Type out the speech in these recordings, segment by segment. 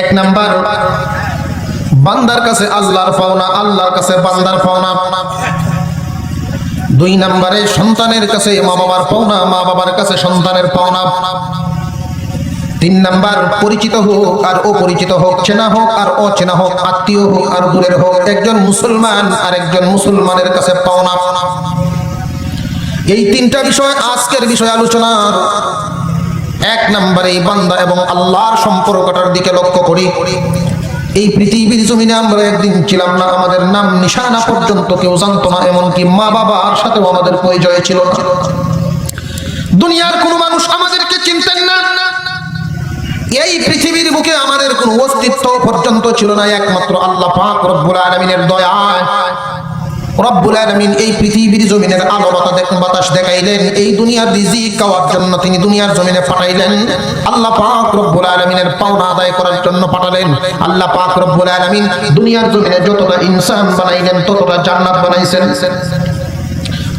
এক নাম্বার বান্দার কাছে আল্লাহর পাওনা, আল্লাহর কাছে বান্দার পাওনা। দুই নম্বরে সন্তানের কাছে মা বাবার পাওনা, মা বাবার কাছে সন্তানের পাওনা। তিন নাম্বার পরিচিত হোক আর অপরিচিত হোক, চেনা হোক আর অচেনা হোক, আত্মীয় হোক আর দূরের হোক, একজন মুসলমান আর একজন মুসলমানের কাছে পাওনা। এই তিনটা বিষয় আজকের বিষয় আলোচনার। এক নম্বরে বান্দা এবং আল্লাহর সম্পর্কটার দিকে লক্ষ্য করি। এই পৃথিবীর জমিনে আমরা একদিন ছিলাম না, আমাদের নাম নিশানা পর্যন্ত কেউ জানতো না, এমনকি মা বাবার সাথেও আমাদের পরিচয় ছিল না। দুনিয়ার কোনো মানুষ আমাদেরকে চিনতেন না। এই পৃথিবীর বুকে আমাদের কোনো অস্তিত্ব পর্যন্ত ছিল না, একমাত্র আল্লাহ পাক রব্বুল আলামিনের দয়ায় রব্বুল আলামিন এই পৃথিবীর জমিনের আলো বাতাস দেখাইলেন। এই দুনিয়ার রিজিক খাওয়ার জন্য তিনি দুনিয়ার জমিনে পাঠাইলেন। আল্লাহ পাক রব্বুল আলামিনের পাওনা আদায় করার জন্য পাঠালেন। আল্লাহ পাক রব্বুল আলামিন দুনিয়ার জমিনে যতটা ইনসান বানাইলেন ততটা জান্নাত বানাইছেন।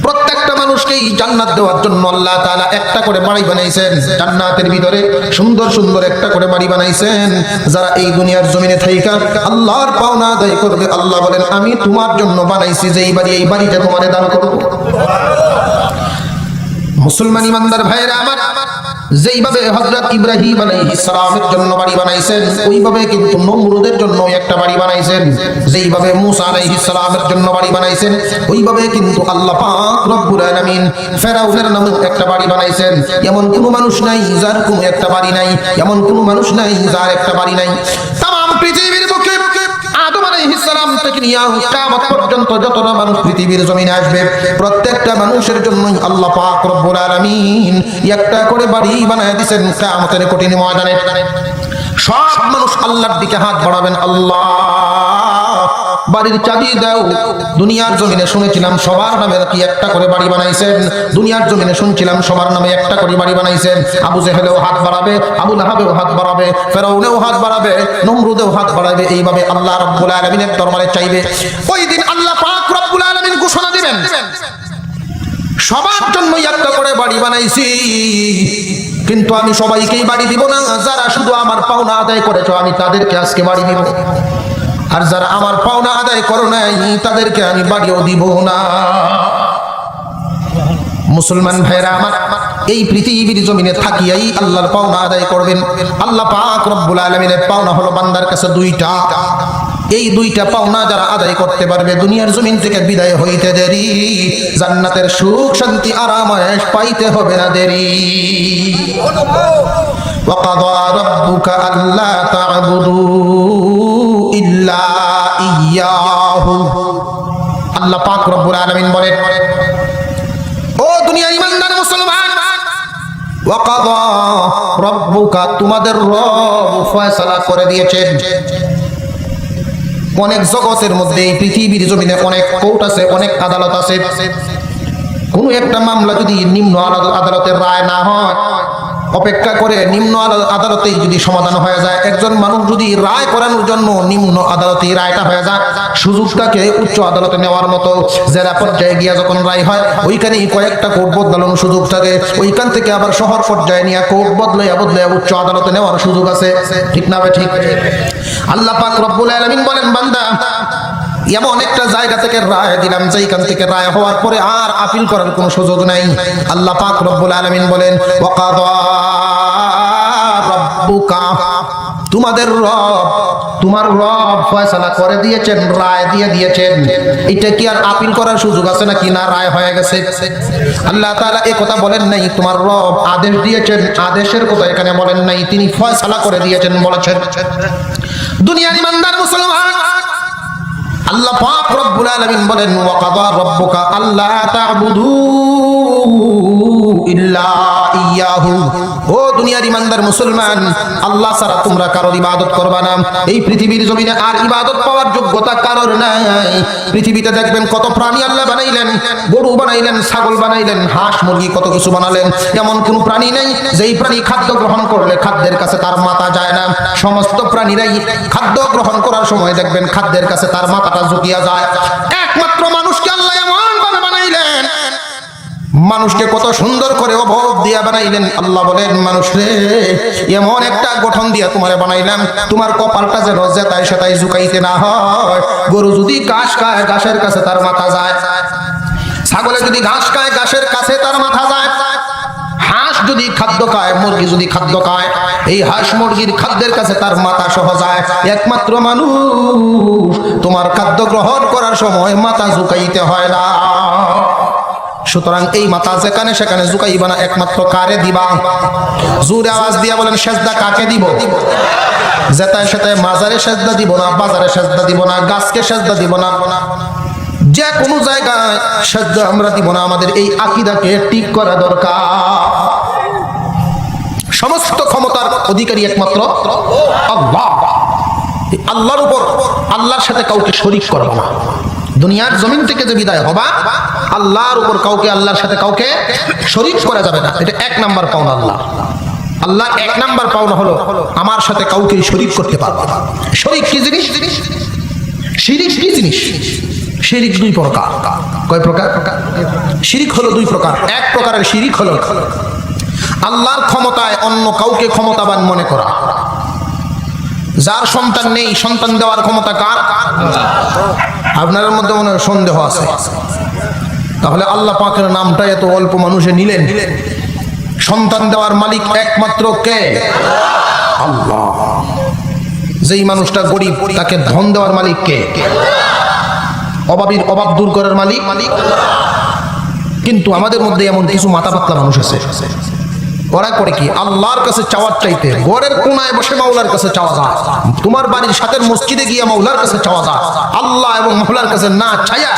প্রত্যেকটা মানুষকেই জান্নাত দেওয়ার জন্য আল্লাহ তাআলা একটা করে বাড়ি বানাইছেন। জান্নাতের ভিতরে সুন্দর সুন্দর একটা করে বাড়ি বানাইছেন। যারা এই দুনিয়ার জমিনে থাইকা আল্লাহর পাওনা আদায় করবে, আল্লাহ বলেন আমি তোমার জন্য বানাইছি যে এই বাড়ি, এই বাড়িটা তোমারে দান করব। মুসলমান ইমানদার ভাইরা আমার, যেইভাবে হযরত ইব্রাহিম আলাইহিস সালামের জন্য বাড়ি বানাইছেন, ওইভাবে কিন্তু নমরুদের জন্য একটা বাড়ি বানাইছেন। যেইভাবে মুসা আলাইহিস সালামের জন্য বাড়ি বানাইছেন, ওইভাবে কিন্তু আল্লাহ পাক রব্বুল আলামিন ফেরাউনের নামে একটা বাড়ি বানাইছেন। এমন কোনো মানুষ নাই যার কোনো একটা বাড়ি নাই, এমন কোনো মানুষ নাই যার একটা বাড়ি নাই। তাম পৃথিবীর বুকে আদম আলাইহিস সালাম থেকে নিয়ে কিয়ামত পর্যন্ত যতটা মানুষ পৃথিবীর জমিনে আসবে, প্রত্যেকটা মানুষের জন্যই আল্লাহ পাক রব্বুল আলামিন একটা করে বাড়ি বানায় দিয়েছেন। কিয়ামতের কঠিন ময়দানে সব মানুষ আল্লাহর দিকে হাত বাড়াবেন, আল্লাহ বাড়ির চাবি দাও। দুনিয়ার জমিনে শুনেছিলাম সবার নামে কি একটা করে বাড়ি বানাইছেন। দুনিয়ার জমিনে শুনছিলাম সবার নামে একটা করে বাড়ি বানাইছেন। আবু জেহেলও হাত বাড়াবে, আবু লাহাবেও হাত বাড়াবে, ফেরাউনেও হাত বাড়াবে, নমরুদেও হাত বাড়াবে। এইভাবে আল্লাহ রব্বুল আলামিনের দরবারে চাইবে। ওই দিন আল্লাহ পাক রব্বুল আলামিন ঘোষণা দিবেন সবার জন্য একটা করে বাড়ি বানাইছি, কিন্তু আমি সবাইকেই বাড়ি দিব না। যারা শুধু আমার পাওনা আদায় করেছো আমি তাদেরকে আজকে বাড়ি দিব, আর যারা আমার পাওনা আদায় করো নাই তাদেরকে আমি বাড়িও দিব না। মুসলমান ভাইরা আমার, এই পৃথিবীর জমিনে থাকিয়াই আল্লাহর পাওনা আদায় করবেন। আল্লাহ পাক রব্বুল আলামিনের পাওনা হলো বান্দার কাছে দুইটা। এই দুইটা পাওনা যারা আদায় করতে পারবে, দুনিয়ার জমিন থেকে বিদায় হইতে দেরি, জান্নাতের সুখ শান্তি আরাম আয়েশ পাইতে হবে না দেরি। وَقَضَى رَبُّكَ أَلَّا تَعْبُدُوا إِلَّا إِيَّاهُ। আল্লাহ পাক রব্বুল আলামিন বলেন, ও দুনিয়ার ঈমানদার মুসলমান, ওয়াকাদা রব্বুকা, তোমাদের রব ফয়সালা করে দিয়েছেন। অনেক জগতের মধ্যে এই পৃথিবীর জমিনে অনেক কোর্ট আছে, অনেক আদালত আছে। কোন একটা মামলা যদি নিম্ন আদালতের রায় না হয়, অপেক্ষা করে নিম্ন আদালতেই যদি সমাধান হয়ে যায়, একজন মানুষ যদি রায় করানোর জন্য নিম্ন আদালতে রায়টা হয়ে যায়, সুযোগটাকে উচ্চ আদালতে নেওয়ার মতো জেলা পর্যায়ে গিয়া যখন রায় হয়, ওইখানেই কয়েকটা কোর্ট বদলানোর সুযোগ থাকে। ওইখান থেকে আবার শহর পর্যায়ে নিয়ে কোর্ট বদলাইয়া উচ্চ আদালতে নেওয়ার সুযোগ আছে, ঠিক না? ঠিক। আল্লাহ পাক রব্বুল আলামিন বলেন, বান্দা এমন একটা জায়গা থেকে রায় দিলাম যেখান থেকে রায় হওয়ার পরে আর আপিল করার কোনো সুযোগ নাই। আল্লাহ পাক রব্বুল আলামিন বলেন, ওয়াকাদা রাব্বুকা, তোমাদের রব, তোমার রব ফয়সালা করে দিয়েছেন, রায় দিয়ে দিয়েছেন। এটা কি আর আপিল করার সুযোগ আছে নাকি? না, রায় হয়ে গেছে। আল্লাহ তাআলা এই কথা বলেন নাই তোমার রব আদেশ দিয়েছেন, আদেশের কথা এখানে বলেন নাই, তিনি ফয়সালা করে দিয়েছেন বলেছেন। দুনিয়ার ঈমানদার মুসলমান, আল্লাহ পাক রব্বুল আলামিন বলেন, ওয়াকাদা রাব্বুকা আল্লা তা'বুদু ইল্লা ইয়াহু। ও দুনিয়ার ঈমানদার মুসলমান, আল্লাহ ছাড়া তোমরা কারোর ইবাদত করবা না। এই পৃথিবীর জমিনে আর ইবাদত পাওয়ার যোগ্যতা কারোর নাই। পৃথিবীতে দেখবেন কত প্রাণী আল্লাহ বানাইলেন, গরু বানাইলেন, ছাগল বানাইলেন, হাঁস মুরগি কত কিছু বানালেন। এমন কোন প্রাণী নেই যেই প্রাণী খাদ্য গ্রহণ করলে খাদ্যের কাছে তার মাথা যায় না। সমস্ত প্রাণীরাই খাদ্য গ্রহণ করার সময় দেখবেন খাদ্যের কাছে তার মাথাটা ঝুঁকিয়া যায়। একমাত্র মানুষকে আল্লাহ এমন ভাবে বানাইলেন, মানুষকে কত সুন্দর করে অভাব দিয়া বানাইলেন। আল্লাহ বলেন, মানুষ রে, এমন একটা গঠন দিয়া তোমারে বানাইলাম, তোমার কপালটা যেন যেতায় সেতায় ঝুঁকাইতে না হয়। গরু যদি ঘাস খায়, ঘাসের কাছে তার মাথা যায়। ছাগলে যদি ঘাস খায়, ঘাসের কাছে তার মাথা যায়। হাঁস যদি খাদ্য খায়, মুরগি যদি খাদ্য খায়, এই হাঁস মুরগির খাদ্যের কাছে তার মাথা সহ যায়। একমাত্র মানুষ, তোমার খাদ্য গ্রহণ করার সময় মাথা ঝুঁকাইতে হয় না। সুতরাং এই মাথা যেখানে সেখানে ঝুঁকাইবা না, একমাত্র কারে দিবা? জোরে আওয়াজ দিয়া বলেন, সেজদা কাকে দিব? যেতায় সেতায় মাজারে সেজদা দিব না, বাজারে সেজদা দিব না, গাছকে সেজদা দিব না, যে কোনো জায়গায় সেজদা আমরা দিব না। আমাদের এই আকীদাকে ঠিক করা দরকার। সমস্ত ক্ষমতার অধিকারী একমাত্র আল্লাহ। আল্লাহর উপর, আল্লাহর সাথে কাউকে শরীক করবা না। দুনিয়ার জমিন থেকে যে বিদায় হবা, আল্লাহর উপর কাউকে, আল্লাহর সাথে কাউকে শরীক করা যাবে না। এটা এক নাম্বার পাওনা আল্লাহ। আল্লাহ এক নাম্বার পাওনা হলো আমার সাথে কাউকে শরীক করতে পারবা না। শরীক কি জিনিস? শিরিক কি জিনিস? শিরিক দুই প্রকার। কয় প্রকার? শিরিক হলো দুই প্রকার। এক প্রকারের শিরিক হলো আল্লাহর ক্ষমতায় অন্য কাউকে ক্ষমতাবান মনে করা। যার সন্তান নেই, সন্তান দেওয়ার ক্ষমতা কার? আপনার মধ্যে মনে হয় সন্দেহ আছে। তাহলে আল্লাহ পাকের নামটা এত অল্প মানুষে নিলেন। সন্তান দেওয়ার মালিক একমাত্র কে? আল্লাহ। যেই মানুষটা গরিব, তাকে ধন দেওয়ার মালিক কে? অভাবীর অভাব দূর করার মালিক। কিন্তু আমাদের মধ্যে এমন কিছু মাথা পাতলা মানুষ আছে, ওরা করে কি? আল্লাহর কাছে চাওয়ার চাইতে ঘরের কোনায় বসে মাওলার কাছে চাওয়া যায়। তোমার বাড়ির সাথে মসজিদে গিয়ে মাওলার কাছে চাওয়া যায়। আল্লাহ এবং মাওলার কাছে না চাইয়া,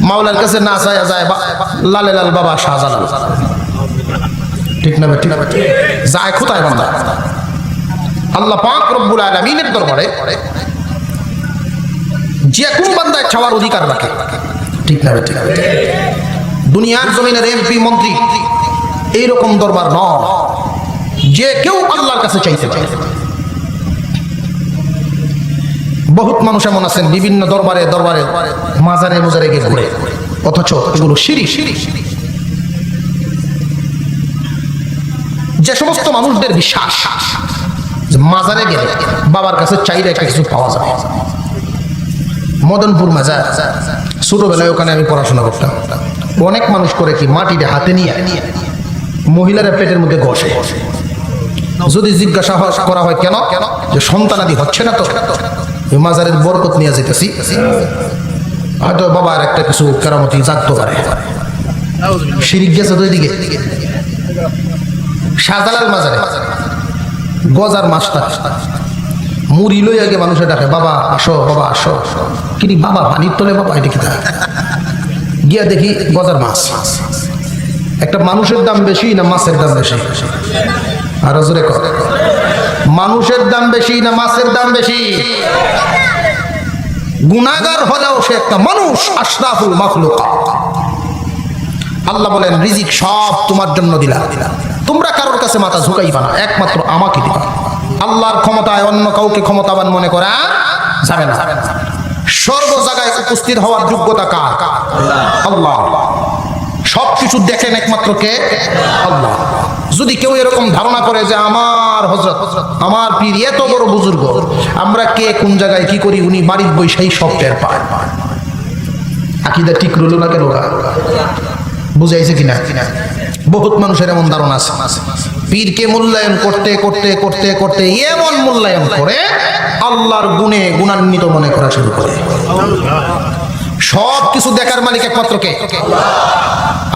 মাওলার কাছে না চাইয়া যায় লালে লাল বাবা শাহজালাল। ঠিক না? ঠিক যায় কোথায় বান্দা? আল্লাহ পাক রব্বুল আলামিনের দরবারে যে কোন বান্দায় চাওয়ার অধিকার রাখে। ঠিক না? ঠিক। দুনিয়ার জমিনের এমপি মন্ত্রী এইরকম দরবার নয় যে কেউ আল্লাহর কাছে চাইতে পারে। বহুত মানুষ এমন আছেন বিভিন্ন দরবারে দরবারে মাজারে মাজারে গিয়ে ঘুরে, অথচ এগুলো শিরিক। যে সমস্ত মানুষদের বিশ্বাস যে মাজারে গেলে বাবার কাছে চাইলে একটা কিছু পাওয়া যায়। মদনপুর মাজার, ছোটবেলায় ওখানে আমি পড়াশোনা করতাম। অনেক মানুষ করে কি, মাটিতে হাতে নিয়ে মহিলারা পেটের মধ্যে ঘষে। যদি জিজ্ঞাসা করা হয় কেন, যে সন্তানাদি হচ্ছে না তো, মাজারের বরকত নিয়ে যেতেছি, হয়তো বাবার একটা কিছু কেরামতি জাগতে পারে। শিরিক গেছে দুই দিকে। শাহজালাল মাজারে গজার মাছটা মুড়ি লই আগে মানুষের ডাকে, বাবা আসো, বাবা আসো। কিন্তু বাবা পানির তলে, বাবা এটা কি? গিয়া দেখি গজার মাছ। একটা মানুষের দাম বেশি না মাছের দাম বেশি? আর জোরে কর, মানুষের দাম বেশি না মাছের দাম বেশি? গুনাহগার হলেও সে একটা মানুষ, আশরাফুল মাখলুকাত। আল্লাহ বলেন, রিজিক সব তোমার জন্য দিলাম, তোমরা কারোর কাছে মাথা ঝুঁকাইবা না, একমাত্র আমাকে দিবা। আল্লাহর ক্ষমতায় অন্য কাউকে ক্ষমতাবান মনে করা যাবে না। সর্ব জায়গায় উপস্থিত হওয়ার যোগ্যতা কার? আল্লাহ। সবকিছু দেখেন একমাত্র কে? আল্লাহ। যদি কেউ এরকম ধারণা করে যে আমার হযরত, আমার পীর এত বড় বুজুর্গ, আমরা কে কোন জায়গায় কি করি উনি বাড়ির বৈশাই সব টের পায়, আকীদা ঠিক রইল না কেন? বুঝাইছে কিনা? বহুত মানুষের এমন ধারণা আছে। পীরকে মূল্যায়ন করতে করতে করতে করতে এমন মূল্যায়ন করে আল্লাহর গুণে গুণান্বিত মনে করা শুরু করে। সব কিছু দেখার মালিক একমাত্র কে?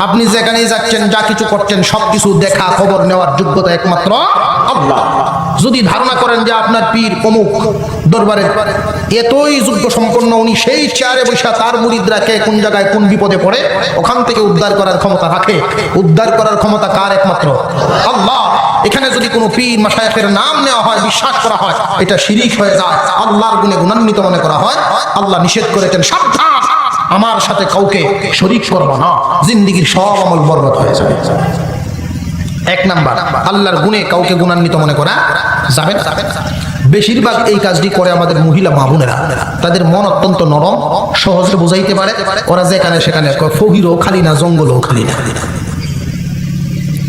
আপনি যেখানেই যাচ্ছেন, যা কিছু করছেন, সবকিছু দেখা খবর নেওয়ার যোগ্যতা একমাত্র আল্লাহ। যদি ধারণা করেন যে আপনার পীর অমুক দরবারে এতই যোগ্য সম্পন্ন, উনি সেই চেয়ারে বসে তার মুরিদরা কে কোন জায়গায় কোন বিপদে পড়ে ওখান থেকে উদ্ধার করার ক্ষমতা রাখে, উদ্ধার করার ক্ষমতা কার? একমাত্র আল্লাহ। এখানে যদি কোনো পীর মাশায়েখের নাম নেওয়া হয়, বিশ্বাস করা হয়, এটা শিরিক হয়ে যায়, আল্লাহর গুণে গুণান্বিত মনে করা হয়। আল্লাহ নিষেধ করেছেন, সাবধান, আমার সাথে কাউকে শরীক করবা না, জিন্দেগীর সব আমল বরবাদ হয়ে যাবে। এক নাম্বার, আল্লাহর গুণে কাউকে গুণান্বিত মনে করা যাবে না। বেশিরভাগ এই কাজটি করে আমাদের মহিলা মা বোনেরা। তাদের মন অত্যন্ত নরম, সহজে বুঝাইতে পারে। ওরা যেখানে সেখানে ফকিরও খালি না, জঙ্গলও খালি না,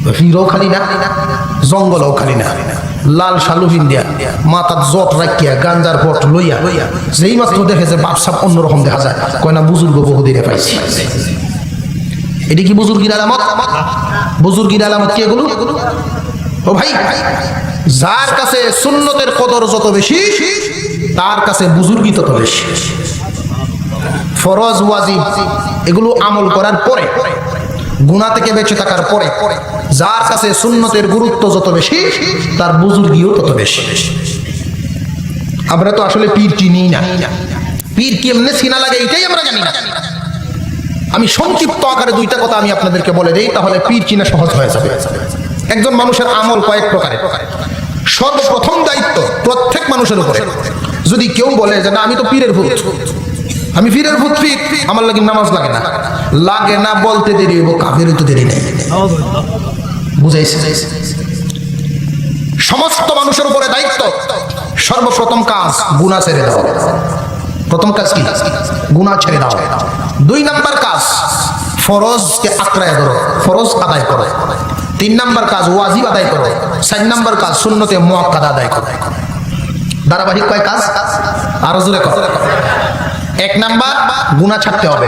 ফকিরও খালি না, জঙ্গলও খালি না। লাল শালুফিন দিয়া মাথার জট রাখিয়া গাঞ্জার পট লইয়া যেই মাত্র দেখে যে বাপসাপ অন্যরকম দেখা যায়, কয় না বুজুর্গ বহুদিনে পাইছি। এটি কি বুজুর্গির আলামত? বুজুর্গির আলামত কি এগুলো? ও ভাই, যার কাছে সুন্নতের কদর যত বেশি, তার কাছে বুজুর্গি তত বেশি। ফরজ ওয়াজিব এগুলো আমল করার পরে, গুনাহ থেকে বেঁচে থাকার পরে, যার কাছে সুন্নতের গুরুত্ব যত বেশি, তার বুজুর্গিও তত বেশি। আমরা তো আসলে পীর চিনি না। পীর কেমনে চিনা লাগে এটাই আমরা জানি না। আমি সংক্ষিপ্ত আকারে দুইটা কথা আমি আপনাদেরকে বলে দেই, তাহলে পীর চিনা সহজ হয়ে যাবে। একজন মানুষের আমল কয়েক প্রকারের। সর্বপ্রথম দায়িত্ব প্রত্যেক মানুষের উপরে। যদি কেউ বলে যে না আমি তো পীরের ভূত, আমি পীরের ভূত, পীর আমার লাগে নামাজ লাগে না, লাগে না বলতে দেরি হইব, কাফের তো দেরি নেই। বুঝাইছে? সমস্ত মানুষের উপরে দায়িত্ব। সর্বপ্রথম কাজ গুনাহ ছেড়ে দাও। প্রথম কাজ কি? গুনাহ ছেড়ে দাও। 2 নাম্বার কাজ ফরজকে আঁকড়ায় ধরো, ফরজ আদায় করো। 3 নাম্বার কাজ ওয়াজিব আদায় করো। 4 নাম্বার কাজ সুন্নতে মুআক্কাদা আদায় করো। ধারাবাহিক কয় কাজ? আরো জোরে করো। 1 নাম্বার গুনাহ ছাড়তে হবে,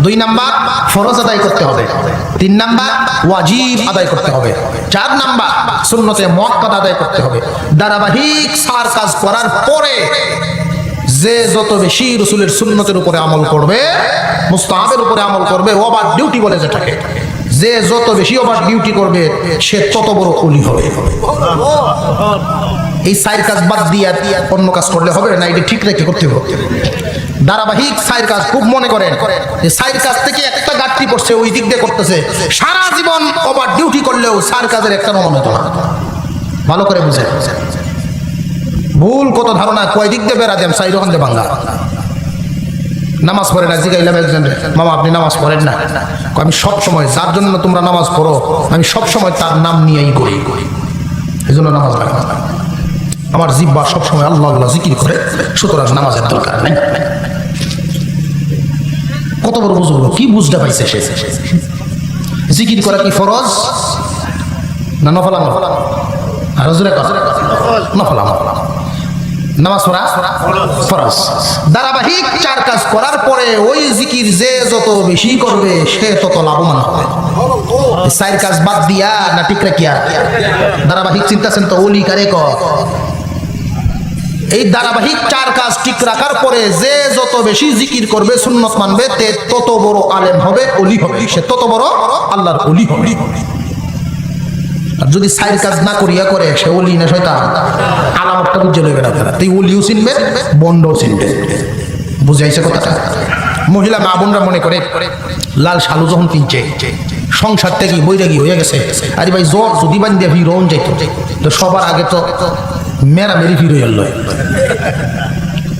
2 নাম্বার ফরজ আদায় করতে হবে, 3 নাম্বার ওয়াজিব আদায় করতে হবে, 4 নাম্বার সুন্নতে মুআক্কাদা আদায় করতে হবে। ধারাবাহিক 4 কাজ করার পরে যে যত বেশি রাসূলের সুন্নতের উপরে আমল করবে, মুস্তাহাবের উপরে আমল করবে, ওভার ডিউটি বলে যেটাকে, যে যত বেশি ওভার ডিউটি করবে সে তত বড় ওলি হবে। এই 4 কাজ বাদ দিয়ে অন্য কাজ করলে হবে না, এটা ঠিক রেখে করতে হবে। ধারাবাহিক 4 কাজ খুব মনে করেন, যে 4 কাজ থেকে একটা ঘাটতি পড়ছে, ওই দিক দিয়ে করতেছে। সারা জীবন ওভার ডিউটি করলেও 4 কাজের একটা নমন হতো না। ভালো করে বুঝে ভুল কত ধারণা, কয় দিক দিয়ে বেড়া দেন, 4 ওখান দিয়ে ভাঙ্গা। নামাজ পড়ে না, জিগাইলাম একজন, মামা আপনি নামাজ পড়েন না? আমি সব সময়, যার জন্য তোমরা নামাজ পড়ো, আমি সব সময় তার নাম নিয়েই করি, এই জন্য নামাজ লাগে। আমার জিহ্বা সব সময় আল্লাহ আল্লাহ জিকির করে, সুতরাং নামাজের দরকার নেই। কত বড় বুঝবো, কি বুঝতে পাইছে সে? জিকির করা কি ফরজ না নফল আমল? আর হুজুরে কথা নফল আমল। নামাজ পড়া ফরজ। ধারাবাহিক 4 কাজ করার পরে ওই জিকির যে যত বেশি করবে সে তত লাভবান হবে। 4 কাজ বাদ দিয়া না ঠিক রাখিয়া ধারাবাহিক চিন্তাছেন তো ওলি কারে ক। এই ধারাবাহিক 4 কাজ ঠিক রাখার পরে যে যত বেশি জিকির করবে, সুন্নত মানবে, তে তত বড় আলেম হবে, ওলি হবে, সে তত বড় আল্লাহর ওলি হবে। আর যদি 4 কাজ না করিয়া করে, সে ওলি না শয়তান, আলামতটা বুঝে লইবে না। তুই ওলিও চিনবে, বন্ডও চিনবে। বুঝাইছে কথাটা? মহিলা মা বোনরা মনে করে লাল শালু যখন কিনছে, সংসার থেকে বৈরাগী হয়ে গেছে, আরে ভাই জ্বর যদি বান্ধে ফিরন যাইত, তো সবার আগে তো মেরা মেরি ফিরে এল,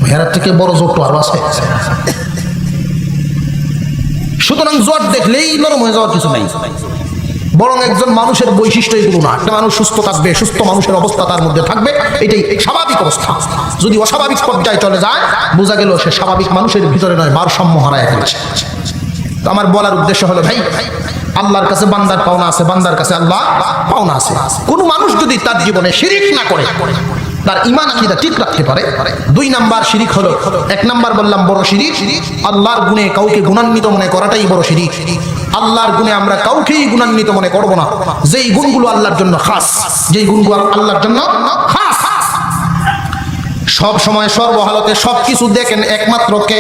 মেরার থেকে বড় জ্বর তো আরো আছে। সুতরাং জ্বর দেখলেই নরম হয়ে যাওয়ার কিছু নাই, বরং একজন মানুষের বৈশিষ্ট্য এগুলো না। একটা মানুষ সুস্থ থাকবে, সুস্থ মানুষের অবস্থা তার মধ্যে থাকবে, এটাই স্বাভাবিক অবস্থা। যদি অস্বাভাবিক পর্যায়ে চলে যায়, বোঝা গেল সে স্বাভাবিক মানুষের ভিতরে নয়, ভারসাম্য হারায় ফেলছে। তো আমার বলার উদ্দেশ্য হলো ভাই, আল্লাহর কাছে বান্দার পাওনা আছে, বান্দার কাছে আল্লাহ পাওনা আছে। কোন মানুষ যদি তার জীবনে শিরিক না করে, তার ঈমান আকীদা ঠিক রাখতে পারে। 2 নাম্বার শিরিক হলো, 1 নাম্বার বললাম বড় শিরিক, আল্লাহর গুণে কাউকে গুণান্বিত মনে করাটাই বড় শিরিক। আল্লাহর গুণে আমরা কাউকেই গুণান্বিত মনে করব না, যেই গুণগুলো আল্লাহর জন্য খাস, যেই গুণগুলো আল্লাহর জন্য খাস। সব সময় সর্বহালতে সবকিছু দেখেন একমাত্র কে?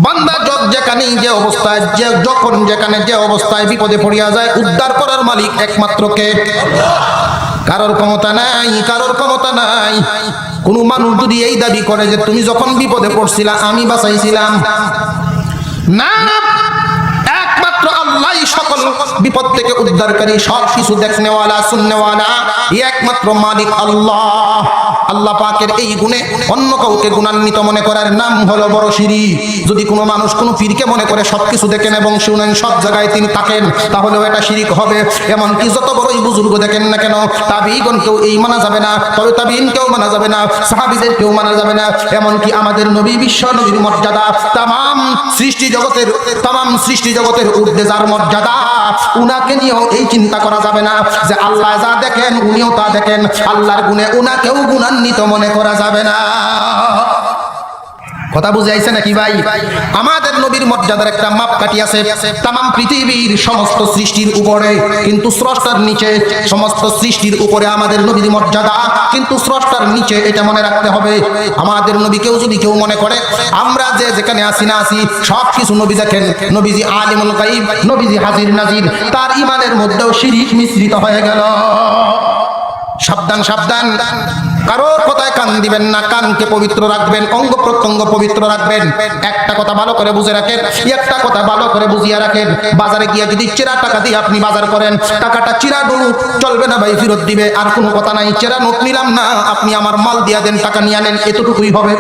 বান্দা যেখানে যে অবস্থায়, যখন যেখানে যে অবস্থায় বিপদে পড়িয়া যায়, উদ্ধার করার মালিক একমাত্র কে? কারোর ক্ষমতা নাই, কারোর ক্ষমতা নাই। কোন মানুষ যদি এই দাবি করে যে তুমি যখন বিপদে পড়ছিলা আমি বাঁচাইছিলাম, না, একমাত্র আল্লাহই সকল বিপদ থেকে উদ্ধারকারী, সব কিছু দেখনেওয়ালা, শুননেওয়ালা, একমাত্র মালিক আল্লাহ। আল্লাহ পাকের এই গুণে অন্য কাউকে গুণান্বিত মনে করার নাম হলো বড় শিরক। যদি কোনো মানুষ কোনো পীরকে মনে করে সবকিছু দেখেন এবং শুনেন, সব জায়গায় তিনি থাকেন, তাহলেও এটা শিরক হবে। এমনকি যত বড়ই বুজুর্গ দেখেন না কেন, তাবিঈগণকেও এই মানা যাবে না, তবে তাবিঈনকেও মানা যাবে না, সাহাবীদেরকেও মানা যাবে না। এমনকি আমাদের নবী, বিশ্ব নবীর মর্যাদা তাম সৃষ্টি জগতের ঊর্ধ্বে যার মর্যাদা, উনাকে নিয়েও এই চিন্তা করা যাবে না যে আল্লাহ যা দেখেন উনিও তা দেখেন, আল্লাহর গুণে উনাকেও গুণান্বিত মনে করা যাবে না। কথা বুঝে আইছে নাকি ভাই? আমাদের নবীর মর্যাদার একটা মাপকাঠি আছে তাম পৃথিবীর সমস্ত সৃষ্টির উপরে, কিন্তু স্রষ্টার নিচে। সমস্ত সৃষ্টির উপরে আমাদের নবীর মর্যাদা, কিন্তু স্রষ্টার নিচে, এটা মনে রাখতে হবে। আমাদের নবীকেও যদি কেউ মনে করে আমরা যে যেখানে আসি না আসি সব কিছু নবী দেখেন, নবীজি আলিমুল গায়ব, নবীজি হাজির নাজির, তার ইমানের মধ্যেও শিরক মিশ্রিত হয়ে গেল। সাবধান সাবধান, কারোর কথায় কান দিবেন না, কানকে পবিত্র রাখবেন, অঙ্গ প্রত্যঙ্গ পবিত্র রাখবেন। একটা কথা ভালো করে বুঝে রাখেন, একটা কথা ভালো করে বুঝিয়ে রাখেন। বাজারে গিয়ে যদি চেরা টাকা দিয়ে আপনি বাজার করেন, টাকাটা চিরা নোট চলবে না ভাই, ফেরত দিবে। আর কোনো কথা নাই, চেরা নোট নিলাম না, আপনি আমার মাল দিয়া দেন, টাকা নিয়ে আনেন, এতটুকুই হবে।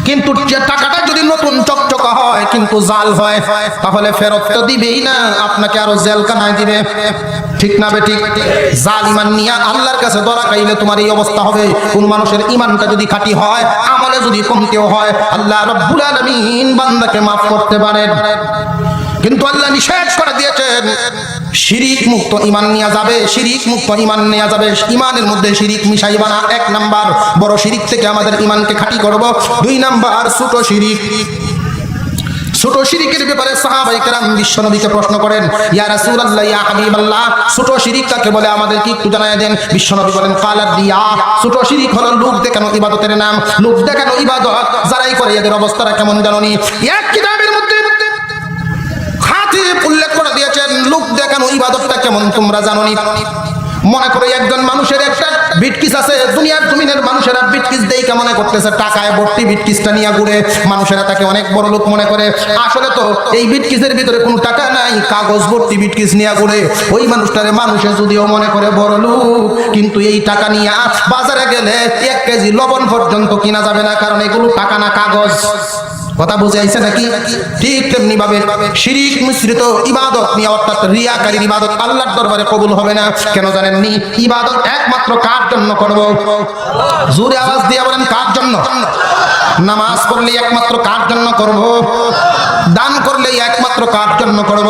কিন্তু টাকাটা যদি নতুন চকচকা হয় কিন্তু জাল হয়, তাহলে ফেরত তো দিবেই না, আপনাকে আরো জেলখানায় দিবে। ঠিক না বেঠিক? জাল ইমান নিয়ে আল্লাহর কাছে ধরা খাইলে তোমার এই অবস্থা হবে। কোন মানুষের ইমানটা যদি খাঁটি হয়, আমলে যদি কমতেও হয়, আল্লাহ রাব্বুল আলামিন বান্দাকে মাফ করতে পারেন। কিন্তু আল্লাহ নিষেধ করে দিয়েছেন শিরিক মুক্ত ঈমান নিয়ে যাবে, শিরিক মুক্ত ঈমান নিয়ে যাবে। ঈমানের মধ্যে শিরিক মিশাইবা না। এক নাম্বার, বড় শিরিক থেকে আমাদের ঈমানকে খাঁটি করব। দুই নাম্বার, ছোট শিরিক। ছোট শিরিকের ব্যাপারে সাহাবায়ে কেরাম বিশ্বনবীকে প্রশ্ন করেন, ইয়া রাসূলুল্লাহ, ইয়া হাবিবাল্লাহ, ছোট শিরিক কাকে বলে আমাদেরকে একটু জানায় দেন। বিশ্বনবী বলেন, কালার দিয়া, ছোট শিরিক হলো লোক দেখানো ইবাদতের নাম। লোক দেখানো ইবাদত যারাই করে এদের অবস্থাটা কেমন জানোনি? এক কিতাবের মধ্যে খাতিব উল্লেখ করে দিয়েছেন লোক দেখানো ইবাদতটা কেমন তোমরা জানোনি? মনে করে একজন মানুষের একটা বিটকিস আছে, দুনিয়ার জমিনের মানুষেরা বিটকিস দেই মনে করতেছে টাকায় ভর্তি, বিটকিসটা নিয়ে ঘুরে, মানুষেরা তাকে অনেক বড় লোক মনে করে। আসলে তো এই বিটকিসের ভিতরে কোনো টাকা নাই, কাগজ ভর্তি বিটকিস নিয়ে ঘুরে। ওই মানুষটারে মানুষে যদিও মনে করে বড় লোক, কিন্তু এই টাকা নিয়ে বাজারে গেলে 1 কেজি লবণ পর্যন্ত কিনা যাবে না, কারণ এগুলো টাকা না, কাগজ। কথা বুঝে আইছে নাকি? ঠিক তেমনি ভাবে শিরিক মিশ্রিত ইবাদত নিয়ে, অর্থাৎ রিয়াকারীর ইবাদত আল্লাহর দরবারে কবুল হবে না। কেন জানেননি? ইবাদত একমাত্র কার জন্য করব? জোরে আওয়াজ দিয়ে বলেন, কার জন্য? নামাজ পড়লে একমাত্র কার জন্য করব? দান করলে একমাত্র কার জন্য করব?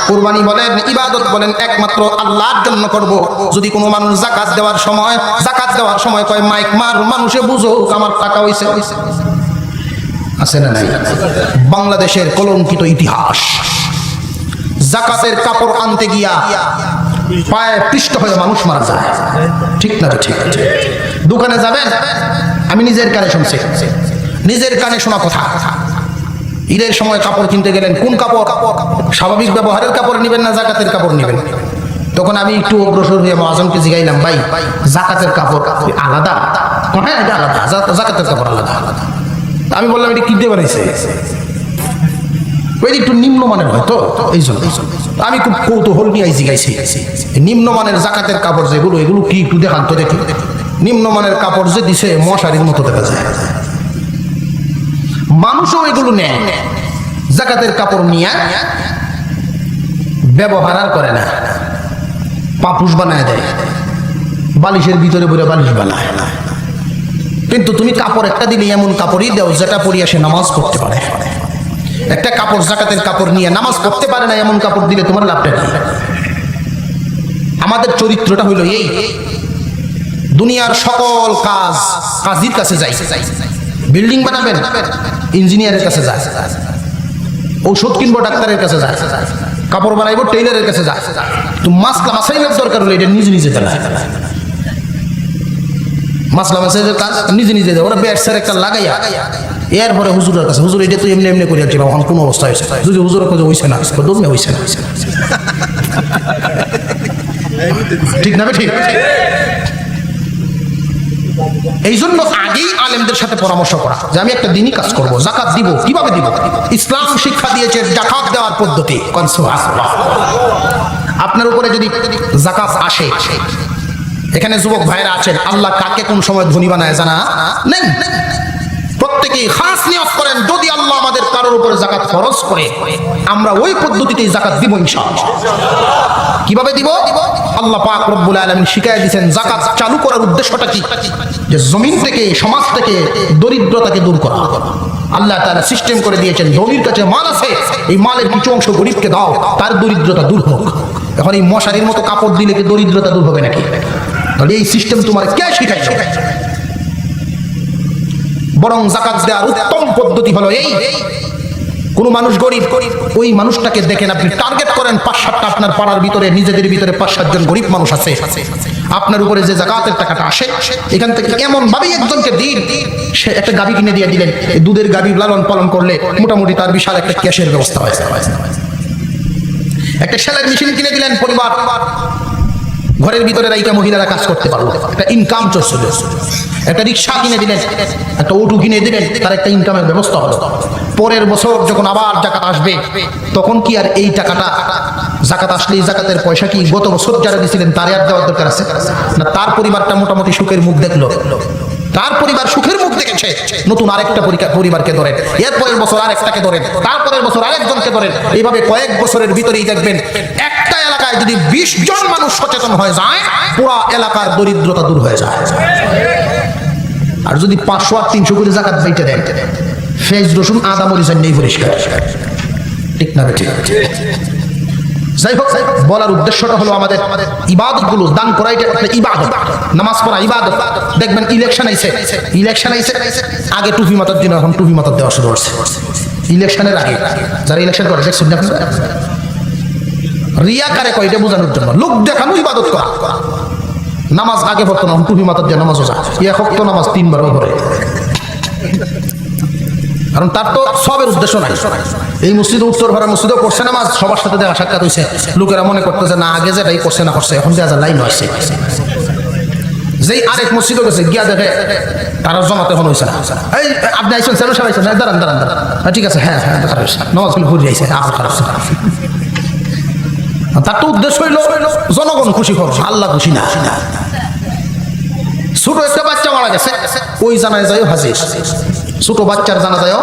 কুরবানি বলেন, ইবাদত বলেন, একমাত্র আল্লাহর জন্য করব। যদি কোনো মানুষ যাকাত দেওয়ার সময় কয় মাইক মার, মানুষে বুঝো আমার টাকা হইছে, আছে না নাই? বাংলাদেশের কলঙ্কিত ইতিহাস, যাকাতের কাপড় আনতে গিয়া পায়ে পিষ্ট হয়ে মানুষ মারা যায়। ঠিক না? ঠিক। দোকানে যাবেন, আমি নিজের কানে শুনছি, নিজের কানে শোনা কথা। ঈদের সময় কাপড় কিনতে গেলেন, কোন কাপড়? স্বাভাবিক ব্যবহারের কাপড় নেবেন না যাকাতের কাপড় নেবেন? তখন আমি একটু অগ্রসর হয়ে মুয়াজ্জিনকে জিগাইলাম, ভাই যাকাতের কাপড় আলাদা? হ্যাঁ, এটা আলাদা, যাকাতের কাপড় আলাদা। আমি বললাম, এটা কি দিয়ে বানাইছে? একটু নিম্নমানের হয়তো, এই জন্য আমি খুব কৌতূহল নিয়ে জিগাইছি, নিম্নমানের যাকাতের কাপড় যেগুলো, এগুলো কি একটু দেখান তো দেখি। নিম্নমানের কাপড় যে দিছে মশারির মতো দেখা যায়। মানুষও এগুলো নেয়, যাকাতের কাপড় নিয়ে ব্যবহার আর করে না, পাপুস বানায় দেয়, বালিশের ভিতরে বলে বালিশ বানায় না। কিন্তু তুমি কাপড় একটা দিলে এমন কাপড়ই দাও যেটা পরিয়া সে নামাজ পড়তে পারে। একটা কাপড় যাকাতের কাপড় নিয়ে নামাজ পড়তে পারে না, এমন কাপড় দিলে তোমার লাভটা কি? আমাদের চরিত্রটা হইল এই, দুনিয়ার সকল কাজ কাজীর কাছে যাই। বিল্ডিং বানাবেন, ইঞ্জিনিয়ারের কাছে যায়। ঔষধ কিনবো, ডাক্তারের কাছে যায়। কাপড় বানাইবো, টেইলারের কাছে যায়। তো মাসলা মাসাইলের দরকার হলে এটা নিজে নিজে দেয়। মাসলা মাসাইলের কাজ নিজে নিজে দেয়। ওরা ব্যাটসার একটা লাগাইয়া এরপরে হুজুরের কাছে, হুজুর এটা তো এমনি এমনি করে যাচ্ছি, এখন কোন অবস্থা হয়েছে? যদি হুজুরের কাছে হইছে না, দমে হইছে না। ঠিক না? ঠিক। এই জন্য আগেই আলেমদের সাথে পরামর্শ করা যে আমি একটা দিনই কাজ করব, যাকাত দিব। কিভাবে দিব? ইসলাম শিক্ষা দিয়েছে যাকাত দেওয়ার পদ্ধতি। আপনার উপরে যদি যাকাত আসে, এখানে যুবক ভাইরা আছেন, আল্লাহ কাকে কোন সময় ধনী বানায় জানা নেই। প্রত্যেকেই খাস নিয়ত করেন, যদি আল্লাহ আমাদের কারোর উপরে যাকাত ফরজ করে আমরা ওই পদ্ধতিতেই যাকাত দিব ইনশাআল্লাহ। কিভাবে দিব? আল্লাহ পাক রব্বুল আলামিন শিখায় দিয়েছেন যাকাত চালু করার উদ্দেশ্যটা কি, যে জমিন থেকে সমাজ থেকে দরিদ্রতাকে দূর করা। আল্লাহ তাআলা সিস্টেম করে দিয়েছেন, ধনীর কাছে মাল আছে, এই মালের কিছু অংশ গরিবকে দাও, তার দরিদ্রতা দূর হোক। এখন এই মশারির মতো কাপড় দিলে কি দরিদ্রতা দূর হবে নাকি? তাহলে এই সিস্টেম তোমার কে শিখাইছে? বরং যাকাত দেওয়ার উত্তম পদ্ধতি হলো এই, কোন মানুষ গরিব, ওই মানুষটাকে দেখেন, আপনি টার্গেট করেন 5-7টা আপনার পাড়ার ভিতরে, নিজেদের ভিতরে 5-7 জন গরিব মানুষ আছে, আপনার উপরে যে যাকাতের টাকাটা আসে এখান থেকে এমন ভাবেই একজনকে দিন, সে একটা গাভী কিনে দিয়ে দিলেন, দুধের গাভী লালন পালন করলে মোটামুটি তার বিশাল একটা ক্যাশের ব্যবস্থা হয়। একটা সেলাই মেশিন কিনে দিলেন, পরিবার ঘরের ভিতরে রাইকা মহিলারা কাজ করতে পারলো, একটা ইনকাম চলছিল। একটা রিক্সা কিনে দিলেন, একটা অটো কিনে দিলেন, তার একটা ইনকামের ব্যবস্থা হলো। পরের বছর যখন আবার যাকাত আসবে তখন কি আর এই টাকাটা, যাকাত আসলে জাকাতের পয়সা কি গত বছর যারা দিয়েছিলেন তার আর দেওয়ার দরকার আছে না? তার পরিবারটা মোটামুটি সুখের মুখ দেখলো, তার পরিবার সুখের মুখ দেখেছে, নতুন আরেকটা পরিবারকে ধরেন, এরপরের বছর আরেকটাকে ধরেন, তারপরের বছর আরেকজনকে ধরেন, এইভাবে কয়েক বছরের ভিতরেই দেখবেন একটা এলাকায় যদি 20 জন মানুষ সচেতন হয়ে যায়, পুরো এলাকার দরিদ্রতা দূর হয়ে যায়। আর যদি 500 আর 300 করে যাকাত বাইতে দেন, পেঁয়াজ রসুন আদা মরিচ নেই পরিষ্কার, ঠিক না? ঠিক। যাই হোক, বলার উদ্দেশ্যটা হলো আমাদের ইবাদতগুলো দান করা এটা একটা ইবাদত, নামাজ পড়া ইবাদত। দেখবেন ইলেকশন আইছে, আগে টুপি মাথার দিন, এখন টুপি মাথার দেওয়া শুরু হচ্ছে ইলেকশনের আগে। যারা ইলেকশন করে দেখছেন না, রিয়াকারে কয় এটা বোঝানোর জন্য, লোক দেখানো ইবাদত করা। নামাজ আগে পড়তো না, টুপি মাথার দিয়ে নামাজও যায়, এক ওয়াক্ত নামাজ 3 বারও পড়ে, কারণ তার তো সবের উদ্দেশ্য নাই। এই মসজিদে উত্তর ভাড়া মসজিদও করছে নামাজ, সবার সাথে দেখা সাক্ষাৎ হয়েছে, লোকেরা মনে করতেছে না আগে যেটাই করছে না করছে, এখন যা লাইন হয়েছে। যেই আরেক মসজিদও গেছে গিয়া দেখে তারা জমাতে হন হয়েছে না, এই আপনি আইসেন সেরো সাহেব আইসেন, দাঁড়ান দাঁড়ান দাঁড়ান, ঠিক আছে, হ্যাঁ হ্যাঁ খারাপ নামাজগুলো ঘুরে আইসে, আবার খারাপ। তার তো উদ্দেশ্য হইল জনগণ খুশি করো, আল্লাহ খুশি না। ছোট একটা বাচ্চা মারা গেছে, ওই জানায় যায় হাজির, ছোট বাচ্চার জানা যায়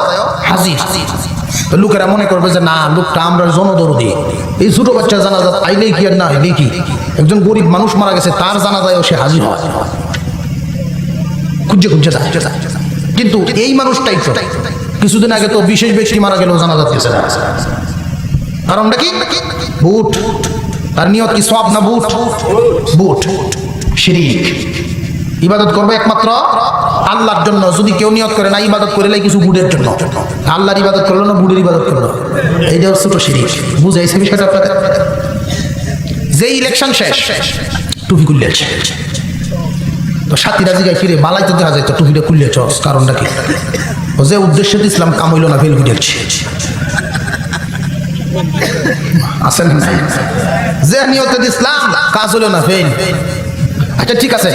হাজির। লোকেরা মনে করবে যে না, লোকটা আমরা জনদরদি, এই ছোট বাচ্চার জানা যায় আইলেই কি আর না আইলেই কি। একজন গরিব মানুষ মারা গেছে, তার জানা যায় সে হাজির হয়, খুঁজে খুঁজে যায়। কিন্তু এই মানুষটাই তো কিছুদিন আগে তো বিশেষ ব্যক্তি মারা গেলেও জানা যাচ্ছে না, কারণটা কি? বুট। তার নিয়ত কি সওয়াব না বুট? বুট। শিরক। ইবাদত করবে একমাত্র আল্লাহর জন্য। যদি কেউ নিয়ত করে না ইবাদত করলে কিছু বুটের জন্য, আল্লাহর ইবাদত করলো না বুটের ইবাদত করলো, এইটা হচ্ছে ছোট শিরক। বুঝাইছে বিষয়টা আপনাদের? যে ইলেকশন শেষ, টুপি খুললে তো সাথীরা জিগায় ফিরে বালাই তো দেখা যায় তো টুপিটা খুললে চস, কারণটা কি? যে উদ্দেশ্যে ইসলাম কাম হইল না, ফেল গুটেছে আছেন না, যে নিয়তে ইসলাম কাজ হলো না, ফেল। আচ্ছা ঠিক আছে,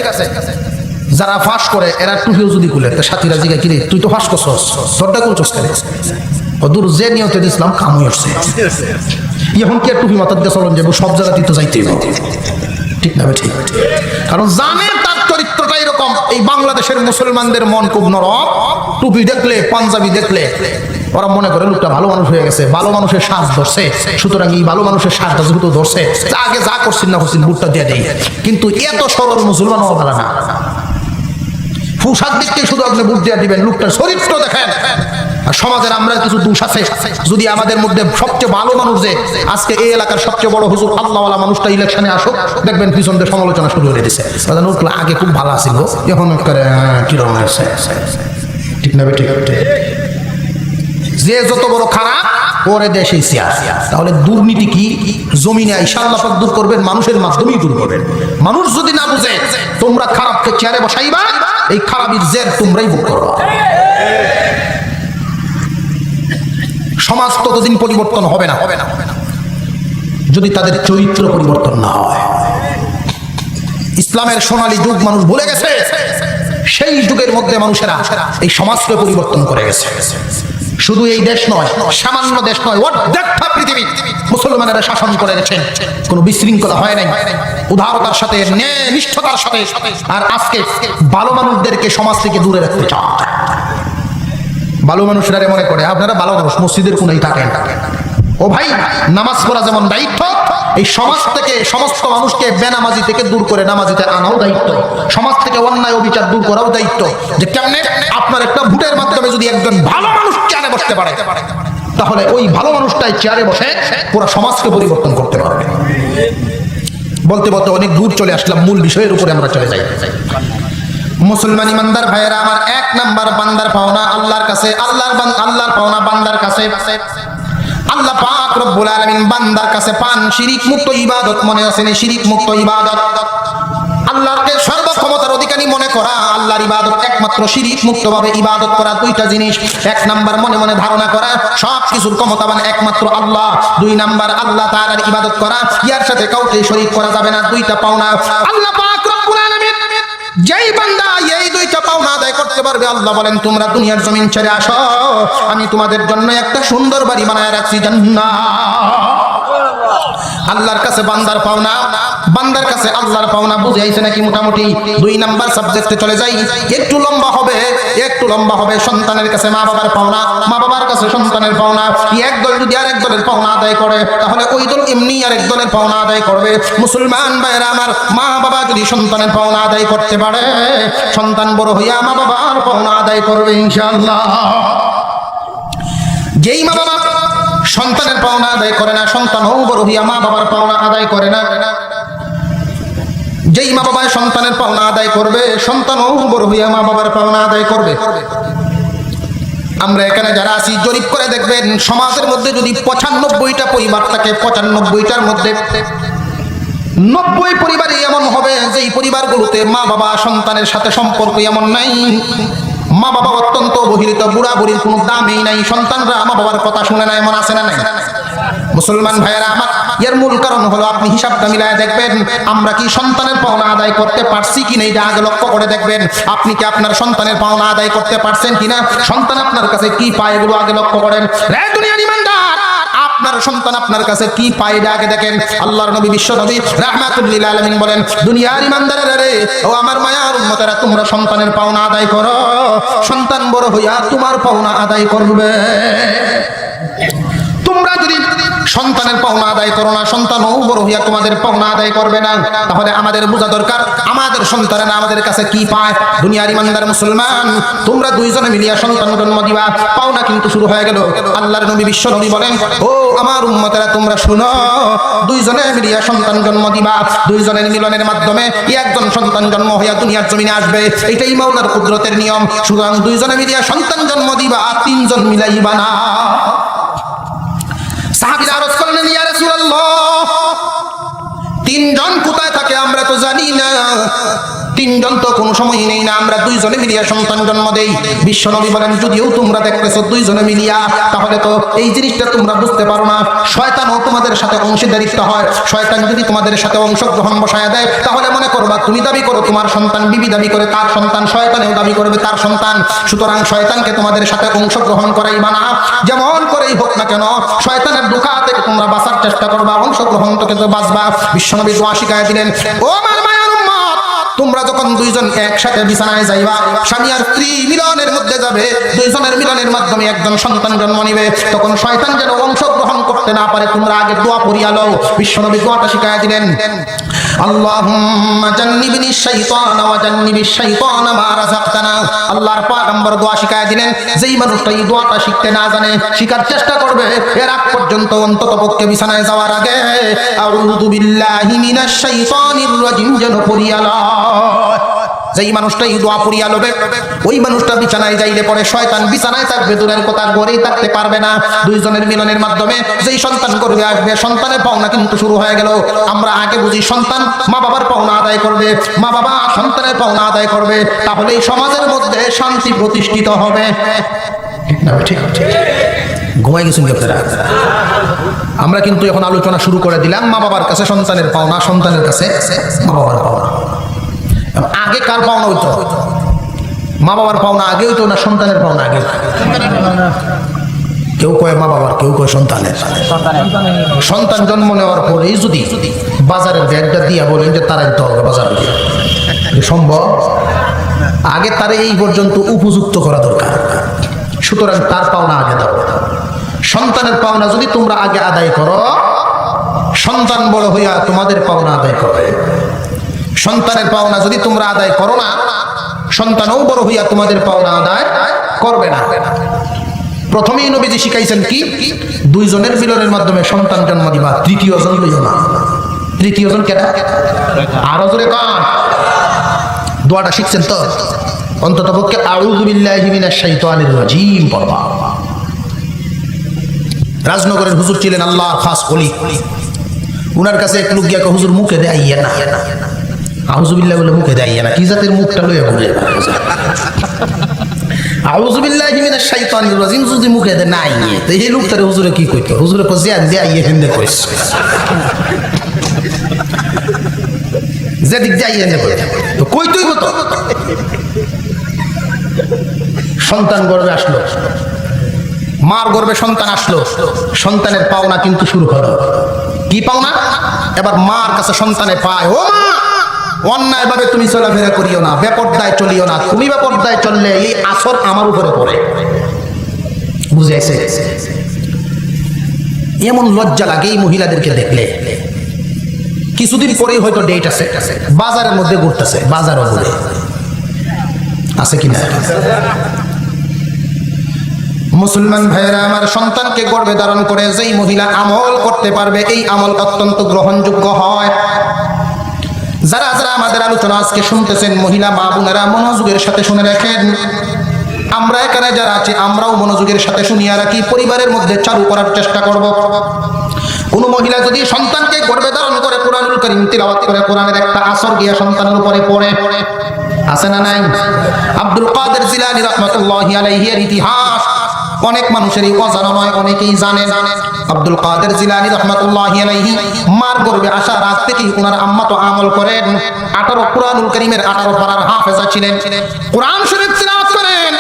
যারা ফাঁস করে এরা টুপিও যদি খুলে, সাথীরা জিগায় কিরে তুই তো ফাঁস করছস, তোরটা করছস কেন? দূর, যে নিয়তে ইসলাম কাম হয়ে আসছে, এখন কি আর টুপি মাথার দিয়ে চলন যাবো? সব জায়গাতেই তো যাইতেই হবে, ঠিক না? ঠিক। কারণ জানে তার চরিত্রটা এরকম। এই বাংলাদেশের মুসলমানদের মন খুব নরম, টুপি দেখলে পাঞ্জাবি দেখলে ওরা মনে করে লোকটা ভালো মানুষ হয়ে গেছে, ভালো মানুষের শ্বাস ধরছে, সুতরাং এই ভালো মানুষের শ্বাসটা যেহেতু ধরছে, আগে যা করছেন না করছেন বুটটা দিয়ে দেয়। কিন্তু এত সরল মুসলমান হওয়া ভালো না। পোশাক দেখতে শুধু আপনি বুট দিয়ে দিবেন, লোকটার চরিত্র দেখেন। আর সমাজের আমরা কিছু দোষ আছে, যদি আমাদের মধ্যে সবচেয়ে ভালো মানুষ, যে আজকে এই এলাকার সবচেয়ে বড় হুজুর আল্লাহওয়ালা মানুষটা ইলেকশনে আসুক, দেখবেন পিছন দিয়ে সমালোচনা শুরু হয়ে দিচ্ছে, আগে খুব ভালো ছিল, এখন কিরকম আছে, ঠিক না? ঠিক। যে যত বড় খারাপ পরে দেশে সিয়া। তাহলে দুর্নীতি কি জমিনে আইসা আল্লাহ পাক দূর করবেন, মানুষের মাধ্যমেই দূর করবেন। মানুষ যদি না বুঝে তোমরা খারাপকে চেয়ারে বসাইবা, এই খারাপের জের তোমরাই ভোগ করো। সমাজ ততদিন পরিবর্তন হবে না যদি তাদের চরিত্র পরিবর্তন না হয়। ইসলামের সোনালী যুগ মানুষ ভুলে গেছে, সেই যুগের মধ্যে মানুষেরা এই সমাজকে পরিবর্তন করে গেছে। শুধু এই দেশ নয়, সামান্য দেশ নয়, অর্ধেকটা পৃথিবী মুসলমানেরা শাসন করে গেছেন। কোনো বিশৃঙ্খলা হয় নাই, উদারতার সাথে, নিষ্ঠতার সাথে। আর আজকে ভালো মানুষদেরকে সমাজ থেকে দূরে রাখতে চায়। ভালো মানুষরা মনে করে আপনারা ভালো মানুষ, মসজিদের কোণেই থাকেন। ও ভাই, নামাজ পড়া যেমন দায়িত্ব, এই সমাজ থেকে সমস্ত মানুষকে বেনামাজি থেকে দূর করে নামাজিতে আনাও দায়িত্ব। সমাজ থেকে অন্যায় অবিচার দূর করাও দায়িত্ব। যে কেমনে আপনার একটা ভোটের মাধ্যমে যদি একজন ভালো মানুষ চেয়ারে বসতে পারে, তাহলে ওই ভালো মানুষটাই চেয়ারে বসে পুরো সমাজকে পরিবর্তন করতে পারবে। বলতে বলতে অনেক দূর চলে আসলাম, মূল বিষয়ের উপরে আমরা চলে যাই। মুসলমান ইমানদার ভাইয়েরা আমার, 1 নাম্বার বান্দার পাওনা আল্লাহর কাছে, আল্লাহর পাওনা বান্দার কাছে। আল্লাহ পাক রব্বুল আলামিন বান্দার কাছে পান শিরিক মুক্ত ইবাদত। মনে আছেন শিরিক মুক্ত ইবাদত? আল্লাহকে সর্বক্ষমতার অধিকারী মনে করা, আল্লাহর ইবাদত একমাত্র শিরিক মুক্ত ভাবে ইবাদত করা। দুইটা জিনিস। 1 নাম্বার মনে মনে ধারণা করা সব কিছুর ক্ষমতাবান একমাত্র আল্লাহ। 2 নাম্বার আল্লাহ তাআলার ইবাদত করা, ইয়ার সাথে কাউকে শরীক করা যাবে না। দুইটা পাওনা আল্লাহ পাক রব্বুল আলামিন যেই বান্দা এই দুইটা পাওনা আদায় করতে পারবে, আল্লাহ বলেন তোমরা দুনিয়ার জমিন ছেড়ে আসো, আমি তোমাদের জন্য একটা সুন্দর বাড়ি বানায় রাখছি, জান্নাত। আল্লাহর কাছে বান্দার পাওনা, বান্দার কাছে আল্লাহর পাওনা। বুঝে আইছে নাকি মোটামুটি? 2 নাম্বার সাবজেক্টে চলে যাই, একটু লম্বা হবে। সন্তানের কাছে মা বাবার পাওনা, মা বাবার কাছে সন্তানের পাওনা। এক দল যদি আরেক দলের পাওনা আদায় করে, তাহলে ওই দল এমনি আরেক দলের পাওনা আদায় করবে। মুসলমান ভাইরা আমার, মা বাবা যদি সন্তানের পাওনা আদায় করতে পারে, সন্তান বড় হইয়া মা বাবার পাওনা আদায় করবে ইনশাআল্লাহ। যেই মা বাবা সন্তানের পাওনা আদায় করে না, সন্তানও বড় হইয়া মা বাবার পাওনা আদায় করে না। যেই মা বাবা সন্তানের পাওনা আদায় করবে, সন্তানও বড় হইয়া মা বাবার পাওনা আদায় করবে। আমরা এখানে যারা আছি, জরিপ করে দেখবেন সমাজের মধ্যে যদি 95টা পরিবার থাকে, 95টার মধ্যে 90 পরিবারই এমন হবে যেই পরিবারগুলোতে মা বাবা সন্তানের সাথে সম্পর্ক এমন নাই। মা বাবা অত্যন্ত অবহেলিত, বুড়া বুড়ির কোনো দামই নাই, সন্তানরা মা বাবার কথা শুনে না, এমন আছে না নাই? মুসলমান ভাইয়েরা আমার, এর মূল কারণ হলো আপনি হিসাবটা মিলায় দেখবেন আমরা কি সন্তানের পাওনা আদায় করতে পারছি কিনা, এটা আগে লক্ষ্য করে দেখবেন। আপনি কি আপনার সন্তানের পাওনা আদায় করতে পারছেন কিনা, সন্তান আপনার কাছে কি পায় এগুলো আগে লক্ষ্য করেন। রে দুনিয়ার ইমানদার, আপনার সন্তান আপনার কাছে কি পায় এটা আগে দেখেন। আল্লাহর নবী বিশ্ব নবী রাহমাতুল লিল আলামিন বলেন, দুনিয়ার ইমানদারেরা রে, ও আমার মায়ার উম্মতেরা, তোমরা সন্তানের পাওনা আদায় করো, সন্তান বড় হইয়া তোমার পাওনা আদায় করবে। তোমরা যদি সন্তানের পাওনা আদায় করো না, সন্তানও বড় হইয়া তোমাদের পাওনা আদায় করবে না। তাহলে আমাদের বোঝা দরকার আমাদের সন্তানেরা আমাদের কাছে কি পায়। দুনিয়ার ইমানদার মুসলমান, তোমরা দুইজনে মিলিয়া সন্তান জন্ম দিবা, পাওনা কিন্তু শুরু হয়ে গেল। আল্লাহর নবী বিশ্ব নবী বলেন, ও আমার উম্মতেরা তোমরা শুনো, দুইজনে মিলিয়া সন্তান জন্ম দিবা, দুইজনের মিলনের মাধ্যমে একজন সন্তান জন্ম হইয়া দুনিয়ার জমিনে আসবে। এটাই মাওলার কুদরতের নিয়ম। সুতরাং দুইজনে মিলিয়া সন্তান জন্ম দিবা, 3 জন মিলাইবা না। সাহাবীরা আরজ করলেন, ইয়া রাসূলুল্লাহ, 3 জন কোথায় থাকে আমরা তো জানি না, 3 জন তো কোনো সময় নেই না, আমরা 2 জনে মিলিয়া সন্তান জন্ম দেই। বিশ্ব নবী বলেন, যদিও তোমরা দেখতেছো 2 জনে মিলিয়া, তাহলে তো এই জিনিসটা তোমরা বুঝতে পারো না, শয়তানও তোমাদের সাথে অংশীদারিত্ব হয়। শয়তান যদি তোমাদের সাথে অংশগ্রহণ বসায় দেয়, তাহলে মনে করবা তুমি দাবি করো তোমার সন্তান, বিবি দাবি করে তার সন্তান, শয়তানেও দাবি করবে তার সন্তান। সুতরাং শয়তানকে তোমাদের সাথে অংশগ্রহণ করাইবা না, যেমন করেই হোক না কেন। শয়তানের ধোঁকা থেকে তোমরা বাঁচার চেষ্টা করবা, অংশগ্রহণ থেকে তো বাঁচবা। বিশ্বনবী দোয়া শিখায় দিলেন, ও আমার মায়ের উম্মত, তোমরা যখন 2 জন একসাথে বিছানায় যাইবা, স্বামী আর স্ত্রী মিলনের মধ্যে যাবে, 2 জনের মিলনের মাধ্যমে একজন সন্তান জন্ম নিবে, তখন শয়তান যেন অংশগ্রহণ করতে না পারে তোমরা আগে দোয়া পড়িয়া লও। বিশ্বনবী দোয়াটা শিখায় দিলেন, আল্লাহুম্মা জান্নিবনি শাইতানা ওয়া জান্নিবিশ শাইতানা মা রাযাকতানা। আল্লাহর পয়গম্বর দোয়া শিখায় দিলেন, যেই মানুষটা এই দোয়াটা শিখতে না জানে, শিখার চেষ্টা করবে, এর আগ পর্যন্ত অন্ততপক্ষে বিছানায় যাওয়ার আগে আউযু বিল্লাহি মিনাশ শাইতানির রাজিম যেন পড়িয়া লয়। যেই মানুষটা এই দোয়া পড়িয়া লবে, ওই মানুষটা বিছানায় যাইলে পরে শয়তান বিছানায় থাকবে, দূরের কথা ঘরেই থাকতে পারবে না। 2 জনের মিলনের মাধ্যমে যেই সন্তান করবে আসবে, সন্তানের পাওনা কিন্তু শুরু হয়ে গেল। আমরা আগে বুঝি সন্তান মা বাবার পাওনা আদায় করবে, মা বাবা সন্তানের পাওনা আদায় করবে, তাহলে এই সমাজের মধ্যে শান্তি প্রতিষ্ঠিত হবে। ঠিক না? ঠিক ঠিক ঘুমাই গেছেন আপনারা? আমরা কিন্তু এখন আলোচনা শুরু করে দিলাম মা বাবার কাছে সন্তানের পাওনা, সন্তানের কাছে মা বাবার পাওনা। আগে কার পাওনা হইতো? মা বাবার পাওনা আগে হইতো না সন্তানের পাওনা আগে? কেউ কয় মা বাবার, কেউ কয় সন্তানের। সন্তান জন্ম নেওয়ার পরেই যদি বাজারের ব্যাগটা দিয়া বলেন যে তারাই তো হবে বাজার সম্ভব? আগে তারা এই পর্যন্ত উপযুক্ত করা দরকার। সুতরাং তার পাওনা আগে দাও। সন্তানের পাওনা যদি তোমরা আগে আদায় করো, সন্তান বড় হইয়া তোমাদের পাওনা আদায় করবে। সন্তানের পাওনা যদি তোমরা আদায় করো না, সন্তানও বড় হইয়া তোমাদের পাওনা আদায় করবে না। প্রথমেই নবীজি শিখাইছেন কি? দুইজনের মিলনের মাধ্যমে সন্তান জন্ম দিবা, তৃতীয় জন লইও না। তৃতীয় জন কেটা? আরো জোরে কান। দোয়াটা শিখছেন তো? অন্তত পক্ষে আউযু বিল্লাহি মিনাশ শাইতানির রাজিম পড়বা। রাজনগরের হুজুর ছিলেন আল্লাহর খাস ওলি। উনার কাছে এক লোক গিয়া হুজুর মুখে দেয় না, আউযু বিল্লাহি বলে মুখে দেয় না। কি জাতের মুখটা লইয়া ঘুরে? আউযু বিল্লাহি মিনাশ শাইতানির রাজিম যদি মুখে দেয় নাই, তো এই লোকটারে হুজুরে কি কইতো? হুজুরে কইছে দেয় হেন্দে কইছে, যেদিক যাই হেন্দে কইতো। তো কইতই হতো। সন্তান গর্ভে আসলো, মার গর্ভে সন্তান আসলো, সন্তানের পাওনা কিন্তু শুরু হলো। কি পাওনা? এবার মার কাছে সন্তানে পায়, ও মা, অন্যায় ভাবে তুমি চলাফেরা করিও না, বেপরদায় চলিও না। তুমি বেপরদায় চললে এই আসর আমার উপরে পড়ে। বুঝেছে? এমন লজ্জা লাগে এই মহিলাদেরকে দেখলে। কিছুদিন পরেই হয়তো ডেট আছে, বাজারের মধ্যে ঘুরতেছে, বাজারও ঘুরে আছে কিনা? মুসলমান ভাইয়েরা আমার, সন্তানকে গর্ভে ধারণ করে যেই মহিলা আমল করতে পারবে, এই আমল অত্যন্ত গ্রহণযোগ্য হয়। যারা যারা আমাদের আলোচনা আজকে শুনতেছেন, মহিলা মা বোনেরা মনোযোগের সাথে শুনে রাখেন। আমরা এখানে যারা আছি, আমরাও মনোযোগের সাথে শুনিয়া রাখি, পরিবারের মধ্যে চালু করার চেষ্টা করব। কোন মহিলা যদি সন্তানকে গর্ভে ধারণ করে কুরআনুল কারীম তিলাওয়াত করে, কোরআনের একটা আসর গিয়া সন্তানের উপরে পড়ে, আছে না নাই? আব্দুল কাদের জিলানী রাহমাতুল্লাহি আলাইহি এর ইতিহাস অনেক মানুষেরই অজানা নয়, অনেকেই জানেন। আব্দুল কাদের জিলানী রাহমাতুল্লাহি আলাইহি মার গর্ভে আসার রাত থেকেই ওনার আম্মা তো আমল করেন। 18 কুরআনুল কারীমের 18 পারার হাফেজা ছিলেন, কোরআন শরীফ তিলাওয়াত করেন।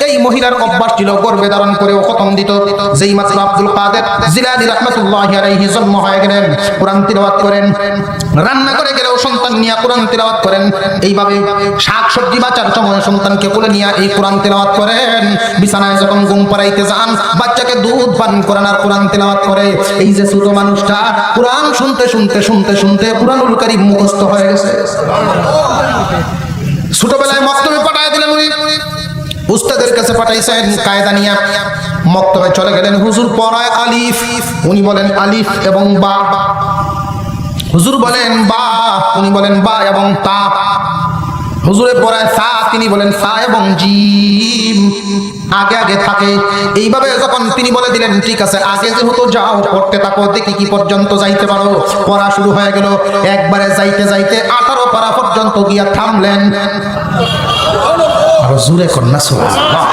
এই মহিলার অভ্যাস ছিল গর্ভে ধারণ করে ও খতম দিত। যেই মাত্র আব্দুল কাদের জিলানী রাহমাতুল্লাহি আলাইহি জন্ম হয়ে গেলেন, কোরআন তিলাওয়াত করেন। রান্না করে গেলেও সন্তান নিয়ে কোরআন তিলাওয়াত করেন। এইভাবে শাকসবজি বাঁচার সময় সন্তানকে কোলে নিয়ে এই কোরআন তিলাওয়াত করেন। বিছানায় যখন ঘুম পাড়াইতে যান, বাচ্চাকে দুধ পান করেন আর কোরআন তিলাওয়াত করে। এই যে ছোট মানুষটা কোরআন শুনতে শুনতে শুনতে শুনতে কুরআনুল কারীম মুখস্থ হয়ে গেছে। ছোটবেলায় মক্তবে পাঠায় দিলেন উনি, উস্তাদের কাছে পাঠাইছেন কায়দা নিয়ে। মক্তবে চলে গেলেন, হুজুর পড়ায় আলিফ, উনি বলেন আলিফ এবং বা। হুজুর বলেন বা, উনি বলেন বা এবং তা। হুজুরে পড়ায় সা, তিনি বলেন সা এবং জিম। আগে আগে থাকে। এইভাবে যখন তিনি বলে দিলেন ঠিক আছে, আগে যেহেতু যাও, পড়তে থাকো, দেখি কি পর্যন্ত যাইতে পারো। পড়া শুরু হয়ে গেল। একবারে যাইতে যাইতে 18 পারা পর্যন্ত গিয়া থামলেন। আরো জোরে কন্যা সুবহানাল্লাহ।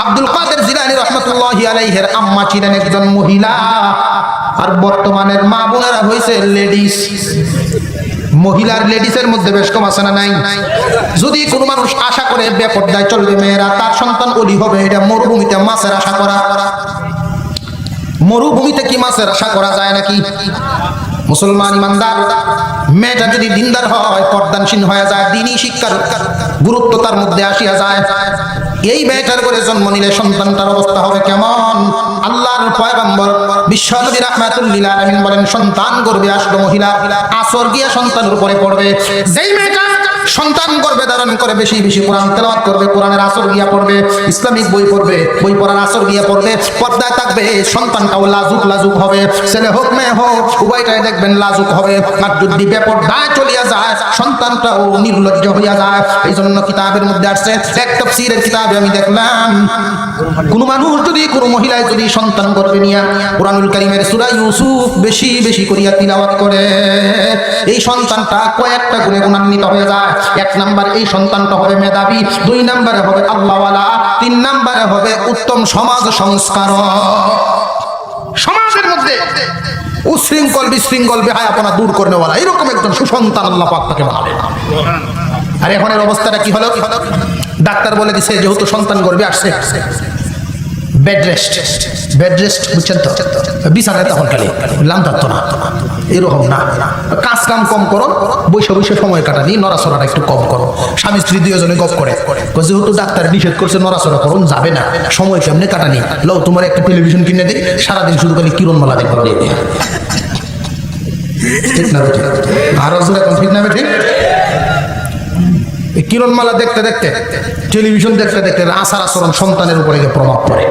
আব্দুল কাদের জিলানী রাহমাতুল্লাহি আলাইহির আম্মা ছিলেন একজন মহিলা, আর বর্তমানের মা বোনেরা হইছে লেডিস। মহিলার লেডিসের মধ্যে বেশ কম আছে না নাই? যদি কোনো মানুষ আশা করে বেপরদায় চলবে মেয়েরা, তার সন্তান ওলি হবে, এটা মরুভূমিতে মাছের আশা করা। মরুভূমিতে কি মাছের আশা করা যায় নাকি? মুসলমান ইমানদার মেয়েটা যদি দিনদার হয়, পর্দানশীল হয়ে যায়, দ্বীনি শিক্ষার গুরুত্ব তার মধ্যে আসিয়া যায়, এই মেয়েটার করে জন্ম নিলে সন্তানটার অবস্থা হবে কেমন? আল্লাহর পয়গম্বর বিশ্বনবী রাহমাতুল লিল আলামিন বলেন, সন্তান গর্ভে আসলো মহিলা, আসর গিয়া সন্তানের উপরে পড়বে। যেই মেয়েটা সন্তান গর্ভে ধারণ করে বেশি বেশি কোরআন তেলাওয়াত করবে, কোরআনের আসর গিয়া পড়বে, ইসলামিক বই পড়বে, বই পড়ার আসর গিয়া পড়বে, পর্দায় থাকবে, সন্তানটাও লাজুক লাজুক হবে। ছেলে হোক মেয়ে হোক, উভয়টাই দেখবেন লাজুক হবে। আর যদি বেপরদায় চলিয়া যায়, সন্তানটাও নির্লজ্জ হইয়া যায়। এই জন্য কিতাবের মধ্যে আসছে, এক তাফসীরের কিতাবে আমি দেখলাম, কোন মানুষ যদি, কোন মহিলায় যদি সন্তান গর্ভে নিয়া কুরআনুল কারীমের সূরা ইউসুফ বেশি বেশি করিয়া তিলাওয়াত করে, এই সন্তানটা কয়েকটা গুণে গুণান্বিত হয়ে যায়। এক নাম্বার, এই সন্তানটা হবে মেধাবী। 2 নম্বরে হবে আল্লাহওয়ালা। 3 নম্বরে হবে উত্তম সমাজ সংস্কারক। সমাজের মধ্যে উশৃঙ্খল বিশৃঙ্খল বেহায়াপনা দূর করেওয়ালা এরকম একজন সুসন্তান আল্লাহ পাক তাকে বানাবে। আর এখনের অবস্থাটা কি হলো? ডাক্তার বলে দিছে যেহেতু সন্তান গর্ভে আসছে, বেড রেস্ট বুঝছেন তো, বিছানায় তখন খালি লাম থাকতো না, এরকম না। কাজ কাম কম করো, বৈশা বৈশা সময় কাটানি, নড়াচড়াটা একটু কম করো। স্বামী স্ত্রী দুজনে গপ করে, যেহেতু ডাক্তার নিষেধ করছে নড়াচড়া করুন যাবে না, সময় কেমনে কাটানি, লও তোমার একটা টেলিভিশন কিনে দিই, সারাদিন শুধু খালি কিরণমালা দেখবো। ঠিক না ঠিক? আরো এখন ঠিক না ঠিক? কিরণমালা দেখতে দেখতে, টেলিভিশন দেখতে দেখতে আচার আচরণ সন্তানের উপরে প্রভাব পড়ে।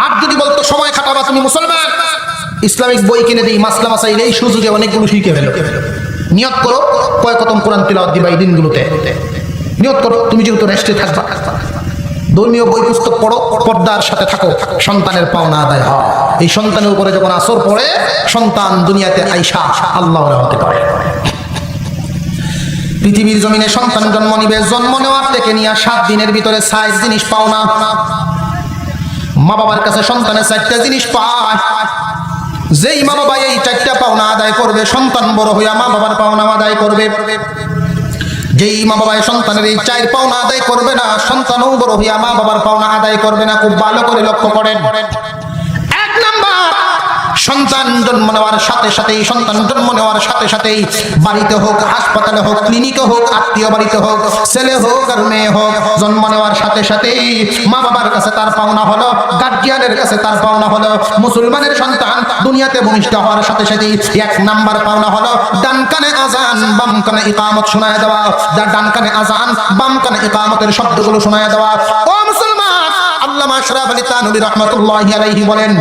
আর যদি বলতো সময় খাটাবা তুমি মুসলমান, ইসলামিক বই কিনে দিই, মাসলা মাসাইল এই সুযোগে অনেকগুলো শিখে ফেলো। নিয়ত করো কয় খতম কোরআন তিলাওয়াত দিবা এই দিনগুলোতে, নিয়ত করো তুমি যেহেতু রেস্টে থাকবা। ধর্মীয় বই পুস্তক পড়ো, পর্দার সাথে থাকো, সন্তানের পাওনা আদায় হয়। এই সন্তানের উপরে যখন আসর পড়ে, সন্তান দুনিয়াতে আইসা আল্লাহর হতে পারে। পৃথিবীর জমিনে সন্তান জন্ম নিবে, জন্ম নেওয়ার থেকে নিয়ে 7 দিনের ভিতরে 6 জিনিস পাওনা। মা বাবার কাছে সন্তানের 4টা জিনিস পায়। যেই মা বাবা এই 4টা পাওনা আদায় করবে, সন্তান বড় হইয়া মা বাবার পাওনা আদায় করবে। যেই মা বাবা সন্তানের এই 4 পাওনা আদায় করবে না, সন্তানও বড় হইয়া মা বাবার পাওনা আদায় করবে না। খুব ভালো করে লক্ষ্য করেন। 1 নাম্বার, সন্তান জন্ম নেওয়ার সাথে সাথেই, সন্তান জন্ম নেওয়ার সাথে সাথেই বাড়িতে হোক, হাসপাতালে হোক, ক্লিনিকে হোক, আত্মীয় বাড়িতে হোক, ছেলে হোক আর মেয়ে হোক, জন্ম নেওয়ার সাথে সাথেই মা বাবার কাছে তার পাওনা হলো, গার্জিয়ানের কাছে তার পাওনা হলো। মুসলমানের সন্তান দুনিয়াতে ভূমিষ্ঠ হওয়ার সাথে সাথেই 1 নাম্বার পাওনা হলো ডান কানে আজান, বাম কানে ইকামত শোনায় দেওয়া। ডান কানে আজান, বাম কানে ইকামতের শব্দগুলো শোনায় দেওয়া। ও মুসলমান, আল্লামা আশরাফ আলী থানভী রাহমাতুল্লাহি আলাইহি বলেন,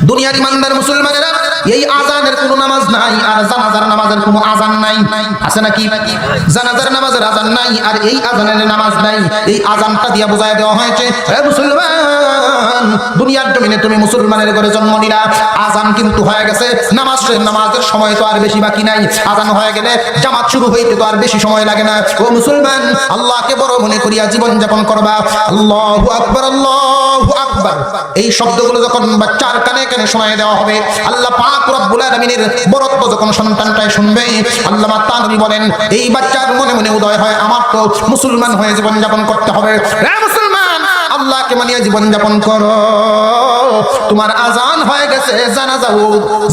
দুনিয়ার ইমানদার মুসলমানেরা, এই আজানের কোনো নামাজ নাই আর জানাজার নামাজের কোনো আজান নাই। আছে নাকি? জানাজার নামাজের আজান নাই আর এই আজানের নামাজ নাই। এই আজানটা দিয়া বোঝায় দেওয়া হয়েছে, হে মুসলমান, দুনিয়ার জমিনে তুমি মুসলমানের ঘরে জন্ম নিলা, আজান কিন্তু হয়ে গেছে, নামাজের সময় তো আর বেশি বাকি নাই। আজান হয়ে গেলে জামাত শুরু হইতে তো আর বেশি সময় লাগে না। ও মুসলমান, আল্লাহকে বড় মনে করিয়া জীবন যাপন করবা। আল্লাহু আকবার, আল্লাহু আকবার, এই শব্দগুলো যখন বাচ্চার কানে কানে শোনায় দেওয়া হবে, আল্লাহ পাক রব্বুল আলামিনের বরত্ব যখন সন্তানটাই শুনবে, আল্লামা থানভী বলেন, এই বাচ্চার মনে মনে উদয় হয়, আমার তো মুসলমান হয়ে জীবন যাপন করতে হবে। হে মুসলমান, আল্লাহকে মানিয়ে জীবন যাপন করো। তোমার আজান হয়ে গেছে,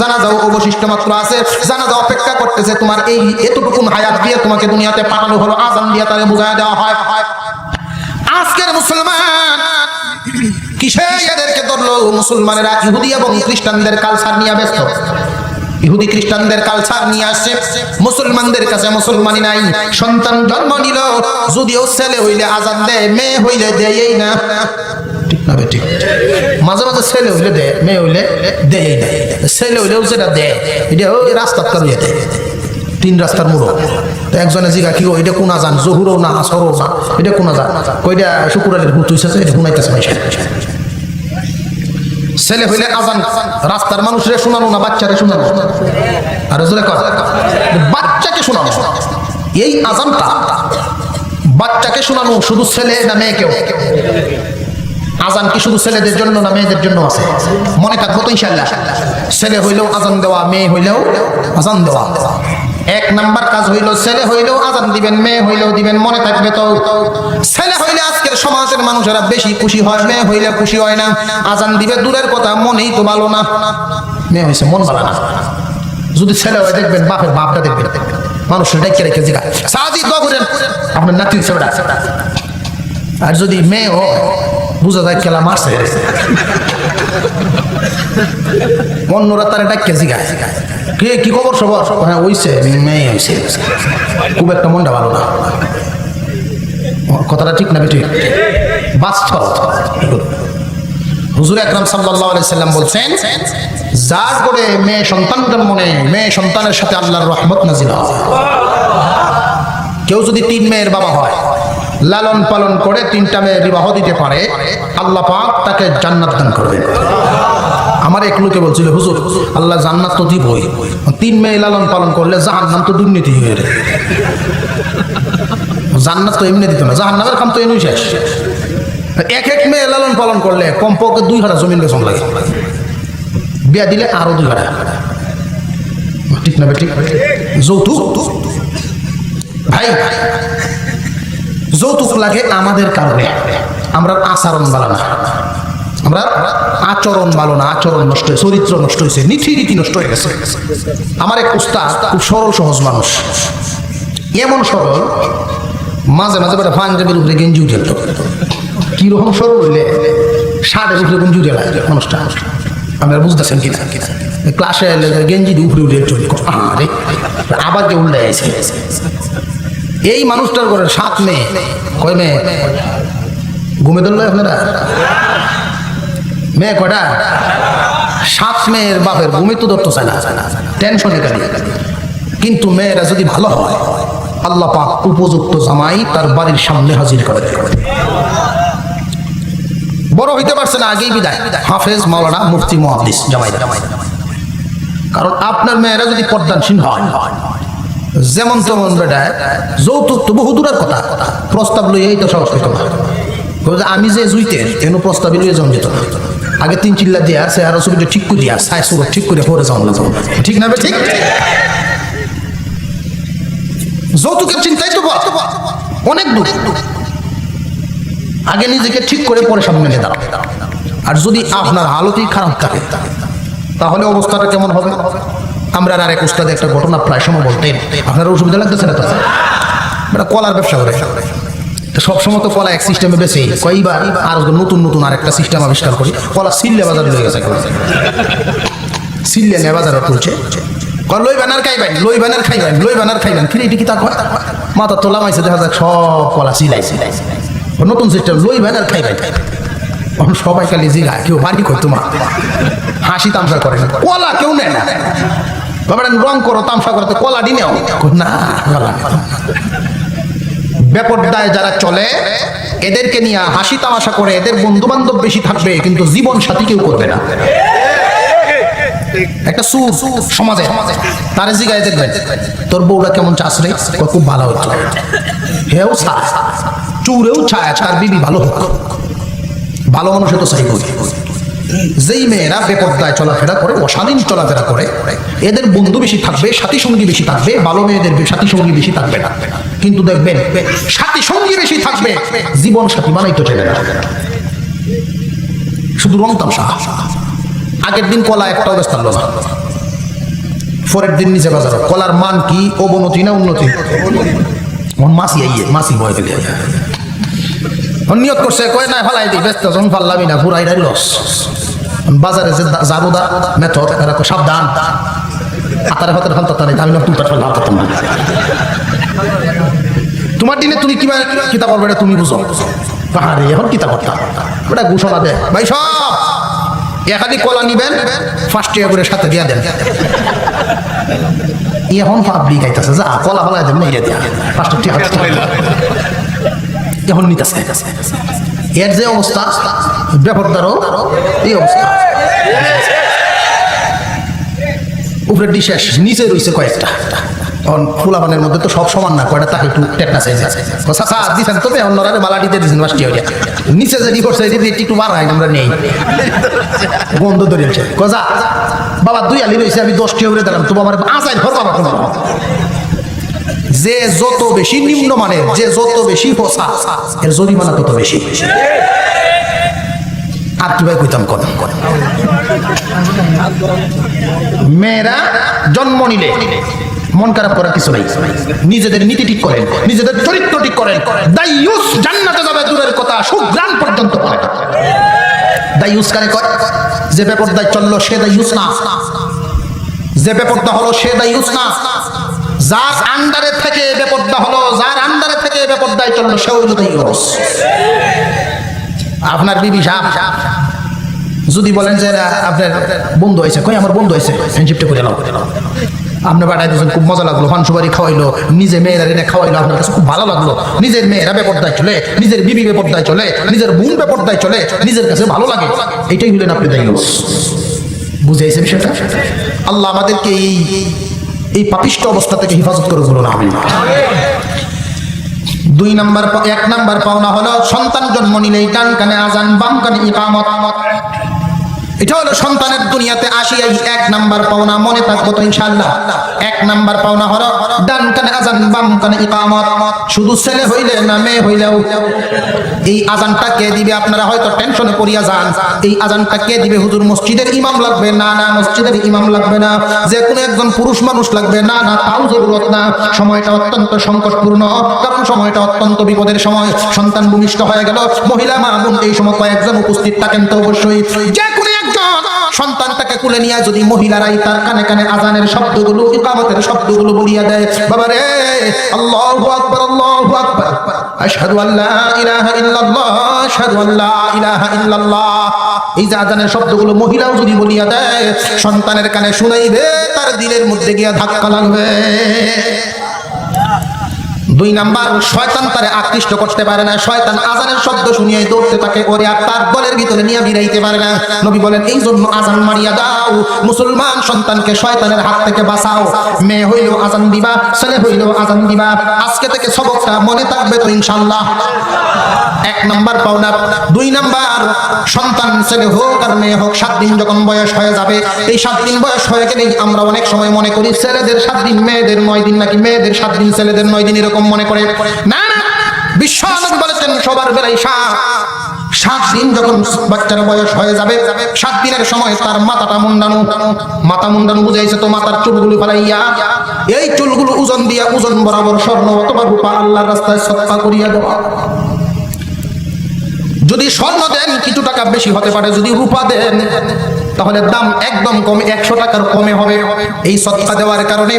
জানাজাও অবশিষ্ট মাত্র আছে, জানাজা অপেক্ষা করতেছে। তোমার এই এতটুকু হায়াত দিয়ে তোমাকে দুনিয়াতে পাঠানো হলো, আজান দিয়ে তারে বুঝায় দেওয়া হয়। আজকের মুসলমান কিসে এদেরকে ধরলো? মুসলমানেরা ইহুদি এবং খ্রিস্টানদের কালচার নিয়ে ব্যস্ত। ইহুদি খ্রিস্টানদের কালচার নিয়ে আসছে, মুসলমানদের কাছে মুসলমানি নাই। সন্তান জন্ম নিল, যদিও ছেলে হইলে আজান দেয়, মেয়ে হইলে দেয়ই না। ঠিক না বেটি? মাঝে মাঝে ছেলে হইলে দেয়, মেয়ে হইলে দেয়ই না। ছেলে হইলেও যেটা দেয়, এটা ওই রাস্তার কারো দেয়, 3 রাস্তার মোড়। তো একজনে জিগা, কি এটা কোন আজান? জহুরও না, আসরও না, এটা কোন আজান? কইটা শুকুরালের হুত হইছে, এটা শুনাইতেছে। ছেলে হইলে আজান রাস্তার মানুষের শোনানো না, বাচ্চারে শোনানো। আর বাচ্চাকে শোনানো, এই আজানটা বাচ্চাকে শোনানো। শুধু ছেলে না মেয়েকেও? আজান কি শুধু ছেলেদের জন্য না মেয়েদের জন্য আছে? মনে থাকবো তো ইনশাআল্লাহ। ছেলে হইলেও আজান দেওয়া, মেয়ে হইলেও আজান দেওয়া। 1 নাম্বার কাজ হইল, ছেলে হইলেও আজান দিবেন, মেয়ে হইলেও দিবেন। মনে থাকবে তো? ছেলে হইলে আজকের সমাজের মানুষেরা বেশি খুশি হয়, মেয়ে হইলে খুশি হয় না। আজান দিবে দূরের কথা, মনেই তো ভালো না। মেয়ে হয়েছে মন ভালো না। যদি ছেলে হয় দেখবেন, বাপের বাপটা দেখবেন, মানুষের ডাইকে রেখে জিগা, সাজি দোয়া করেন আপনার নাতি ছেলেটা। আর যদি মেয়ে হয়, বুঝা যায় খেলা মারছে। অন্যরা তারা ডাইকে জিগায়, কে কি খবর সবার? হ্যাঁ হইছে, মেয়ে হয়েছে, খুব একটা মনটা ভালো না। কথাটা ঠিক না বেঠিক? বাস্তব। হুজুর আকরাম সাল্লাল্লাহু আলাইহি সাল্লাম বলছেন, যার করে মেয়ে সন্তান জন্ম নেয়, মেয়ে সন্তানের সাথে আল্লাহর রহমত নাজিল হয়। কেউ যদি 3 মেয়ের বাবা হয়, লালন পালন করে 3টা মেয়ের বিবাহ দিতে পারে, আল্লাহ পাক তাকে জান্নাত দান করবেন। আমার এক লোকে বলছিল, হুজুর আল্লাহ জান্নাত তো দিবই, 3 মেয়ে লালন পালন করলে জাহান্নাম তো দুর্নীতি হয়ে যায়। জান্নাত তো এমনি দিত না, জাহান্নামের কাম তো এমনি শেষ। 1 মেয়ে লালন পালন করলে কমপক্ষে 2 হারা জমিন বেতন লাগে, বিয়া দিলে আরো 2 হারা। ঠিক না ঠিক? যৌতুক ভাই, যৌতুক লাগে আমাদের কারণে। আমরা আচরণ ভালো না, আমরা আচরণ ভালো না, আচরণ নষ্ট হয়েছে, চরিত্র নষ্ট হয়েছে, নীতি রীতি নষ্ট হয়ে গেছে। আমার এক উস্তাদ খুব সরল সহজ মানুষ, এমন সরল মাঝে মাঝে বেটা পাঞ্জাবের উপরে গেঞ্জি উঠে যেত। কিরকম সরল হইলে শার্টের উপরে গেঞ্জি উঠে লাগে মানুষটা, আপনারা বুঝতেছেন কিনা? ক্লাসে গেঞ্জি উপরে উঠে চলে আরে আবার যে উল্টে আছে। এই মানুষটার করে 7 মেয়ে, কয় মেয়ে ঘুমে ধরলো আপনারা? মেয়ে কটা? 7 মেয়ের বাপের ঘুমে তো ধরতে চায় না, টেনশনে কালি। কিন্তু মেয়েরা যদি ভালো হয় আল্লাহ পাক উপযুক্ত জামাই তার বাড়ির সামনে হাজির করে দেয়। বড় হইতে পারছে না আগেই বিদায়, হাফেজ, মাওলানা, মুফতি, মুহাদ্দিস জামাই। কারণ আপনার মেয়েরা যদি পর্দানশীল হয়, যেমন তেমন বেটা যৌতুক তো বহু দূরের কথা, প্রস্তাব লইয়াই তো সাহস পেত না। আমি যে জুইতে এন প্রস্তাব লইয়ে যাওয়া যেত, আগে 3 চিল্লা দিয়ে আছে আর ছবিটা ঠিক করে দিয়া সাই সুরত ঠিক করে পরে যাওয়া যেত, ঠিক না? ঠিক যৌতুকের চিন্তাই তো অনেক দূর। আগে নিজেকে ঠিক করে পরে সামনে নিয়ে দাঁড়াবে। আর যদি আপনার হালতই খারাপ থাকে তাহলে অবস্থাটা কেমন হবে? আমরা আর এক উস্তাদ একটা ঘটনা প্রায় সময় বলতেন, আপনার অসুবিধা লাগতেছে না? তো এটা কলার ব্যবসা করে, সবসময় তো কলা এক সিস্টেমে বেশি কয়েকবার আর নতুন নতুন আর একটা সিস্টেম আবিষ্কার করি। কলা সিল্লে বাজারে লয়ে গেছে, সিল্লে নিয়ে বাজারে তুলছে, লই ব্যানার খাইবেন, লই ব্যানার খাইবেন, লই ব্যানার খাইবেন। ফিরে এটি কি তা কয়? মাথা তোলা মাইছে, দেখা যাক সব কলা সিলাই নতুন সিস্টেম, লই ব্যানার খাইবেন। এখন সবাই খালি জিগা, কেউ বাড়ি কই তোমার হাসি তামসা করে না, কলা কেউ নেয় না। বাবা রং করো, তামসা করো, তো কলা ডিনেও না। বেপরদায় যারা চলে এদেরকে নিয়ে হাসি তামাশা করে, এদের বন্ধু বান্ধব বেশি থাকবে কিন্তু জীবন সাথী কেউ করবে না। একটা সুর সমাজে তার জিগায় দেখবেন তোর বউটা কেমন চাষ রে, খুব ভালো হতো, হেও চায়, চুরেও চায় তার বিবি ভালো হোক। ভালো মানুষে তো চাই করি। যেই মেয়েরা বেপরদায় চলাফেরা করে, অশালীন চলাফেরা করে, এদের বন্ধু বেশি থাকবে, সাথী সঙ্গী বেশি থাকবে। ভালো মেয়েদের সাথী সঙ্গী বেশি থাকবে না, কিন্তু দেখবেন সাথী সঙ্গী বেশি থাকবে, জীবন সাথী বানাইতে চাইবে না, শুধু রং তামসা। আগের দিন কলা একটাও ব্যস্ত না, পরের দিন নিচে বাজার। কলার মান কি অবনতি না উন্নতি? মাসি আইয়ে মাসি ভয় ফেলে নিয়ত করছে, কয় না ফালাই দিই, ব্যস্ত যখন ফাল্লাবি না পুরাই লস। বাজারে যে জারুদা মেথড, এরা সাবধান, হাতারে হাতারে ফালতা নেই, আমি তুলতে ফালতাম না। তোমার দিনে তুমি কিবা কিতা করবে এটা তুমি বুঝো। আরে এখন কিতা করতাম ওটা ঘোষণা দেয়, ভাই সব একাধিক কলা নিবেন 5 টাকা করে সাথে দিয়া দেন। এখন পাবলিক আইতাছে, যা কলা ফলাই দেন না, দিয়া 5 টাকা এখন নিতেছে। এর যে অবস্থা, বেপরদারও এই অবস্থা। উপরে ডিশেষ, নিচে রয়েছে কয়েকটা। ফুলাবানের মধ্যে তো সব সমান না, কয়টা তাকে একটু টেকনা চাইছে, দিচ্ছেন তবে অন্যরা বালাটিতে দিচ্ছেন মাসটি হইয়া। নিচে যে রিপোর্ট চাইছে একটু বাড়াই, আমরা নেই বন্ধ ধরেছে। কজা বাবা 2 আলি রয়েছে, আমি 10 টাকা করে দিলাম, তো আমার আজাই ঘর বাবা তোমার। যে যত বেশি নিম্নমানের, যে যত বেশি পোষা, এর জরিমানা তত বেশি। আর কি ভাই কইতাম করেন। মেয়েরা জন্ম নিলে মন খারাপ করার কিছু নাই, নিজেদের নীতি ঠিক করেন, নিজেদের চরিত্র ঠিক করেন। দাইয়ুস জান্নাতে যাবে দূরের কথা, সুগ্রাণ পর্যন্ত পায়। দাইয়ুস কারে কয়? যে বেপরদায় চললো সে দাইয়ুস না, যে বেপরদা হলো সে দাইয়ুস না। যার আন্ডারে থেকে বেপরদা হলো, যার আন্ডারে থেকে বেপরদায় চললো সে হলো দাইয়ুস। আপনার বিবি সাহেব যদি বলেন যে আপনার বন্ধু হয়েছে, কই আমার বন্ধু হয়েছে, ফ্রেন্ডশিপটা করে নাও, আপনি পাঠাই দিয়েছেন, খুব মজা লাগলো, পানসুপারি খাওয়াইলো, নিজে মেয়েরা এনে খাওয়াইলো, আপনার কাছে খুব ভালো লাগলো। নিজের মেয়েরা বেপরদায় চলে, নিজের বিবি বেপরদায় চলে, নিজের বোন বেপরদায় চলে, নিজের কাছে ভালো লাগে, এটাই হলেন আপনি দাইয়ুস। বুঝাইছে বিষয়টা? আল্লাহ আমাদেরকে এই পাপিষ্ঠ অবস্থা থেকে হেফাজত করে বলুন আমিন। 1 নাম্বার পাওনা হলো সন্তান জন্ম নিলেই ডান কানে আজান, বাম কানে ইকামত। এটা হলো সন্তানের দুনিয়াতে আসিয়াই 1 নাম্বার পাওনা। মনে থাকবো তো ইনশাআল্লাহ। 1 নাম্বার পাওনা হলো ডান কানে আজান বাম কানে ইকামত। শুধু ছেলে হইলে না মেয়ে হইলেও এই আজানটা কে দিবে? আপনারা হয়তো টেনশনে পড়িয়া যান, এই আজানটা কে দিবে? হুজুর মসজিদের ইমাম লাগবে? না না, মসজিদের ইমাম লাগবে না, যে কোনো একজন পুরুষ মানুষ লাগবে? না না, তাও জরুরত না। সময়টা অত্যন্ত সংকটপূর্ণ, কারণ সময়টা অত্যন্ত বিপদের সময়। সন্তান ভূমিষ্ঠ হয়ে গেল, মহিলা মা বোন এই সময় কয়েকজন উপস্থিত থাকেন তো অবশ্যই যে কোনো সন্তানটাকে কুলে নিয়ে যদি মহিলারাই তার কানে কানে আজানের শব্দগুলো, ইকামতের শব্দগুলো বলিয়া দেয়, বাবা রে আল্লাহু আকবার আল্লাহু আকবার, আশহাদু আল্লা ইলাহা ইল্লাল্লাহ আশহাদু আল্লা ইলাহা ইল্লাল্লাহ, এই যে আজানের শব্দগুলো মহিলাও যদি বলিয়া দেয়, সন্তানের কানে শুনাইবে, তার দিলের মধ্যে গিয়া ধাক্কা লাগবে। 2 নাম্বার, শয়তান তারে আকৃষ্ট করতে পারে না। শয়তান আজানের শব্দ শুনিয়াই দৌড়তে থাকে, ওরে আর তার গলের ভিতরে নিয়ে বিরাইতে পারে না। নবী বলেন এই জন্য আজান মারিয়া দাও, মুসলমান সন্তানকে শয়তানের হাত থেকে বাঁচাও। মেয়ে হইলেও আজান দিবা, ছেলে হইলেও আজান দিবা। আজকে থেকে সবকটা মনে থাকবে তো ইনশাআল্লাহ। 1 নাম্বার পাওনা। 2 নাম্বার, সন্তান ছেলে হোক আর মেয়ে হোক 7 দিন যখন বয়স হয়ে যাবে, এই 7 দিন বয়স হয়ে গেলেই আমরা অনেক সময় মনে করি ছেলেদের 7 দিন মেয়েদের 9 দিন, নাকি মেয়েদের 7 দিন ছেলেদের 9 দিন, এরকম মনে করে। না না, বিশ্বনবী বলেছেন সবার বেলায় 7 দিন যখন বাচ্চার বয়স হয়ে যাবে, 7 দিনের সময় তার মাথাটা মুন্ডানো। মাথা মুন্ডানো বুঝাইছে তো মাথার চুলগুলো ফেলাইয়া, এই চুলগুলো ওজন দিয়া ওজন বরাবর স্বর্ণ অথবা রূপা আল্লাহর রাস্তায় সদকা করিয়া দেওয়া। যদি স্বর্ণ দেন কিছু টাকা বেশি হতে পারে, যদি রূপা দেন তাহলে দাম একদম কমে 100 টাকার কমে হবে। এই সদকা দেওয়ার কারণে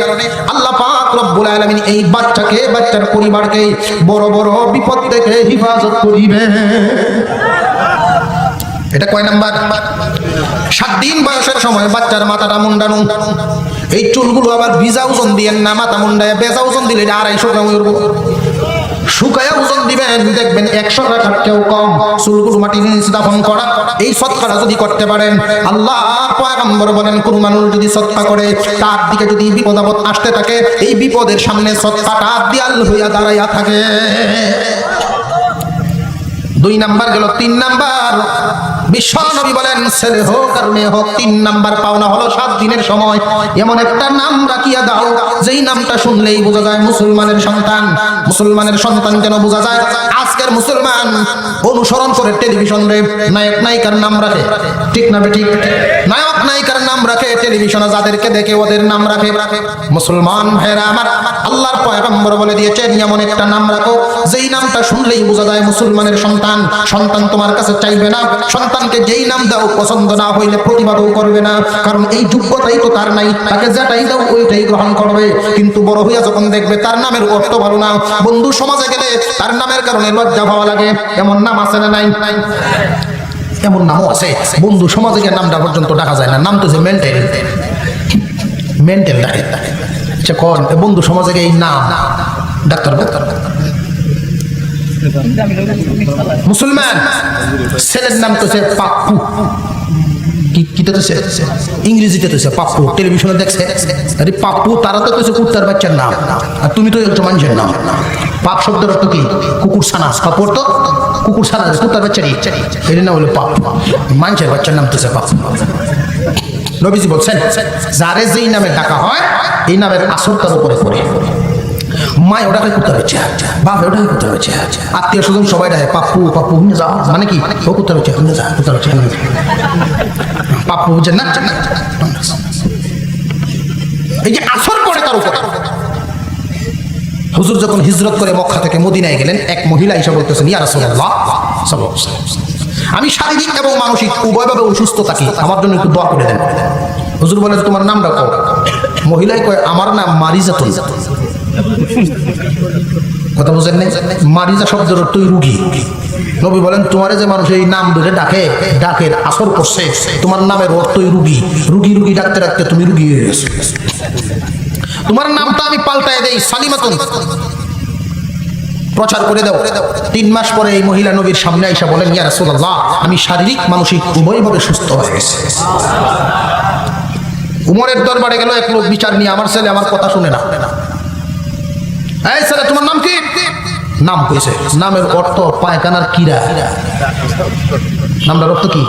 আল্লাহ পাক রব্বুল আলামিন এই বাচ্চাকে, বাচ্চার পরিবারকে বড় বড় বিপদ থেকে হেফাজত করিবে। এটা কয় নাম্বার? 7 দিন বয়সের সময় বাচ্চার মাথাটা মুন্ডানো। এই চুলগুলো আবার ভিজা ওজন দিয়েন না, মাথা মুন্ডায় বেজা ওজন দিলে 250 গ্রাম হইব। শুকায়া ওজন দিবেন, দেখবেন 100 টাকার কেউ কম। চুলগুলো মাটির নিচে দাফন করা, এই সদকাটা যদি করতে পারেন, আল্লাহর পয়গম্বর বলেন কোন মানুষ যদি সদকা করে, তার দিকে যদি বিপদ আপদ আসতে থাকে, এই বিপদের সামনে সদকাটা দেয়াল হইয়া দাঁড়াইয়া থাকে। 2 নাম্বার গেল। 3 নাম্বার, বিশ্বনবী বলেন ছেলে হোক আর মেয়ে হোক 3 নাম্বার পাওনা হলো 7 দিনের সময় এমন একটা নাম রাখিয়া দাও, যেই নামটা শুনলেই বোঝা যায় মুসলমানের সন্তান। মুসলমানের সন্তান যেন বোঝা যায়। আজকের মুসলমান অনুসরণ করে টেলিভিশন রে নায়ক নায়িকার নাম রাখে, ঠিক না ঠিক? নায়ক নায়িকার নাম রাখে, টেলিভিশনে যাদেরকে দেখে ওদের নাম রাখে। মুসলমান ভাইরা আমার, আল্লাহর পয়গম্বর বলে দিয়েছেন এমন একটা নাম রাখো যেই নামটা শুনলেই বোঝা যায় মুসলমানের সন্তান। সন্তান তোমার কাছে চাইবে না, সন্তানকে যেই নাম দাও পছন্দ না হইলে প্রতিবাদও করবে না, কারণ এই যোগ্যতাই তো তার নাই। তাকে যেটাই দাও ওইটাই গ্রহণ করবে। কিন্তু বড় হইয়া যখন দেখবে তার নামের অর্থ ভালো না, বন্ধু সমাজে গেলে তার নামের কারণে লজ্জা পাওয়া লাগে। এমন নাম আছে না নাই? এমন নামও আছে, বন্ধু সমাজে গিয়ে নামটা পর্যন্ত ডাকা যায় না। নাম তো যে মেন্টেল, মেন্টেল ডাকে। আচ্ছা কোন বন্ধু সমাজে গিয়ে এই নাম ডাক্তার মুসলমান ছেলের নাম তো পাপ্পু, ইংরেজিতে তো পাপ্পু, টেলিভিশনে দেখছে আরে পাপ্পু, তারা তো কুত্তার বাচ্চার নাম, আর তুমি তো একটা মানুষের নাম। পাপ শব্দের অর্থ কি? কুকুর ছানা। পাপুর তো কুকুর ছানা, কুত্তার বাচ্চারই এর নাম হলো পাপ। মানুষের বাচ্চার নাম তো পাপ। নবীজি বলছেন যারে যেই নামে ডাকা হয় এই নামের আসর তার উপরে পড়ে। মা ওটাকে কুত্তার বাচ্চা, বাপ ওটাকে কুত্তার বাচ্চা, আত্মীয় স্বজন সবাই ডাকে পাপ্পু পাপ্পু যা, মানে কি ও কুত্তার বাচ্চা, যা কুত্তার বাচ্চা পাপ্পু, বুঝছেন না? এই যে আসর পড়ে তার উপরে। হুজুর যখন হিজরত করে মক্কা থেকে মদিনায় গেলেন, এক মহিলা এসে বলতেছেন ইয়া রাসূলুল্লাহ সাল্লাল্লাহু আলাইহি ওয়াসাল্লাম, আমি শারীরিক এবং মানসিক উভয়ভাবে অসুস্থ থাকি, আমার জন্য একটু দোয়া করে দেন। হুজুর বলেন তোমার নামটা কও? মহিলাই কয় আমার নাম মারিজাতুন। কথা বুঝেন নাই? মারিজা শব্দের অর্থই রুগী। নবী বলেন তোমারে যে মানুষ এই নাম ধরে ডাকে, ডাকের আসর করছে, তোমার নামের অর্থই রুগী। রুগী রুগী ডাকতে ডাকতে তুমি রুগী হয়ে গেছো। তোমার নামটা আমি পাল্টায় দেই সালিমাতুন, প্রচার করে দাও। 3 মাস পরে এই মহিলা নবীর সামনে আইসা বলেন ইয়া রাসূলুল্লাহ আমি শারীরিক মানসিক উভয়ভাবে সুস্থ হয়ে গেছি। উমরের দরবারে গেল এক লোক বিচার নিয়ে, আমার ছেলে আমার কথা শুনে না। এই ছেলে তোমার নাম কি? নাম কইছে, নামের অর্থ পায়খানার কিরা। নামটার অর্থ কি?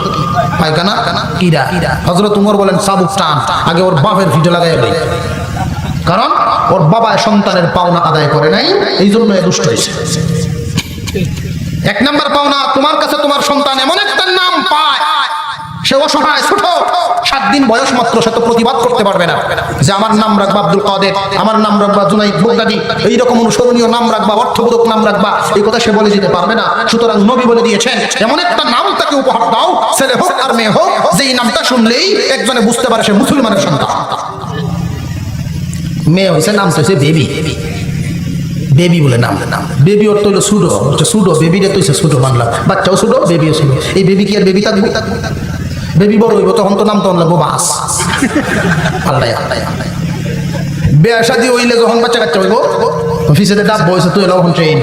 পায়খানা কিরা। হযরত উমর বলেন চাবুক টান, আগে ওর বাপের ভিটে লাগাই দেয়, কারণ ওর বাবা সন্তানের পাওনা আদায় করে নাই, এই জন্য দুষ্ট হয়েছে। এক নাম্বার পাওনা, তোমার কাছে তোমার সন্তান এমন একটা নাম পায়, সে অসহায়, ছোট, 7 দিন বয়স মাত্র, সে তো প্রতিবাদ করতে পারবে না যে আমার নাম রাখবা আব্দুল কাদের, আমার নাম রাখবা জুনাইদ বাগদাদি, এইরকম অনুসরণীয় নাম রাখবা, অর্থবোধক নাম রাখবা, এই কথা সে বলে যেতে পারবে না। সুতরাং নবী বলে দিয়েছেন এমন একটা নাম তাকে উপহার দাও, ছেলে হোক আর মেয়ে হোক, যেই নামটা শুনলেই একজনে বুঝতে পারে সে মুসলমানের সন্তান। মেয়ে হয়েছে, নাম হয়েছে বেবি, বেবি বলে নাম। বেবি অর্থ হলো সুডো, সুডো বেবিটা তো সুডো বাংলা, বাচ্চাও সুডো, বেবিও সুডো। এই বেবি কি আর বেবি থাকবে? বেবি বড় হইব তখন তো নাম তখন লাগবো বাস। আল্লাহ বিয়া শাদী হইলে যখন বাচ্চা কাচ্চা হইব, অফিসে ডাব বয়সে তুই এলাও ট্রেন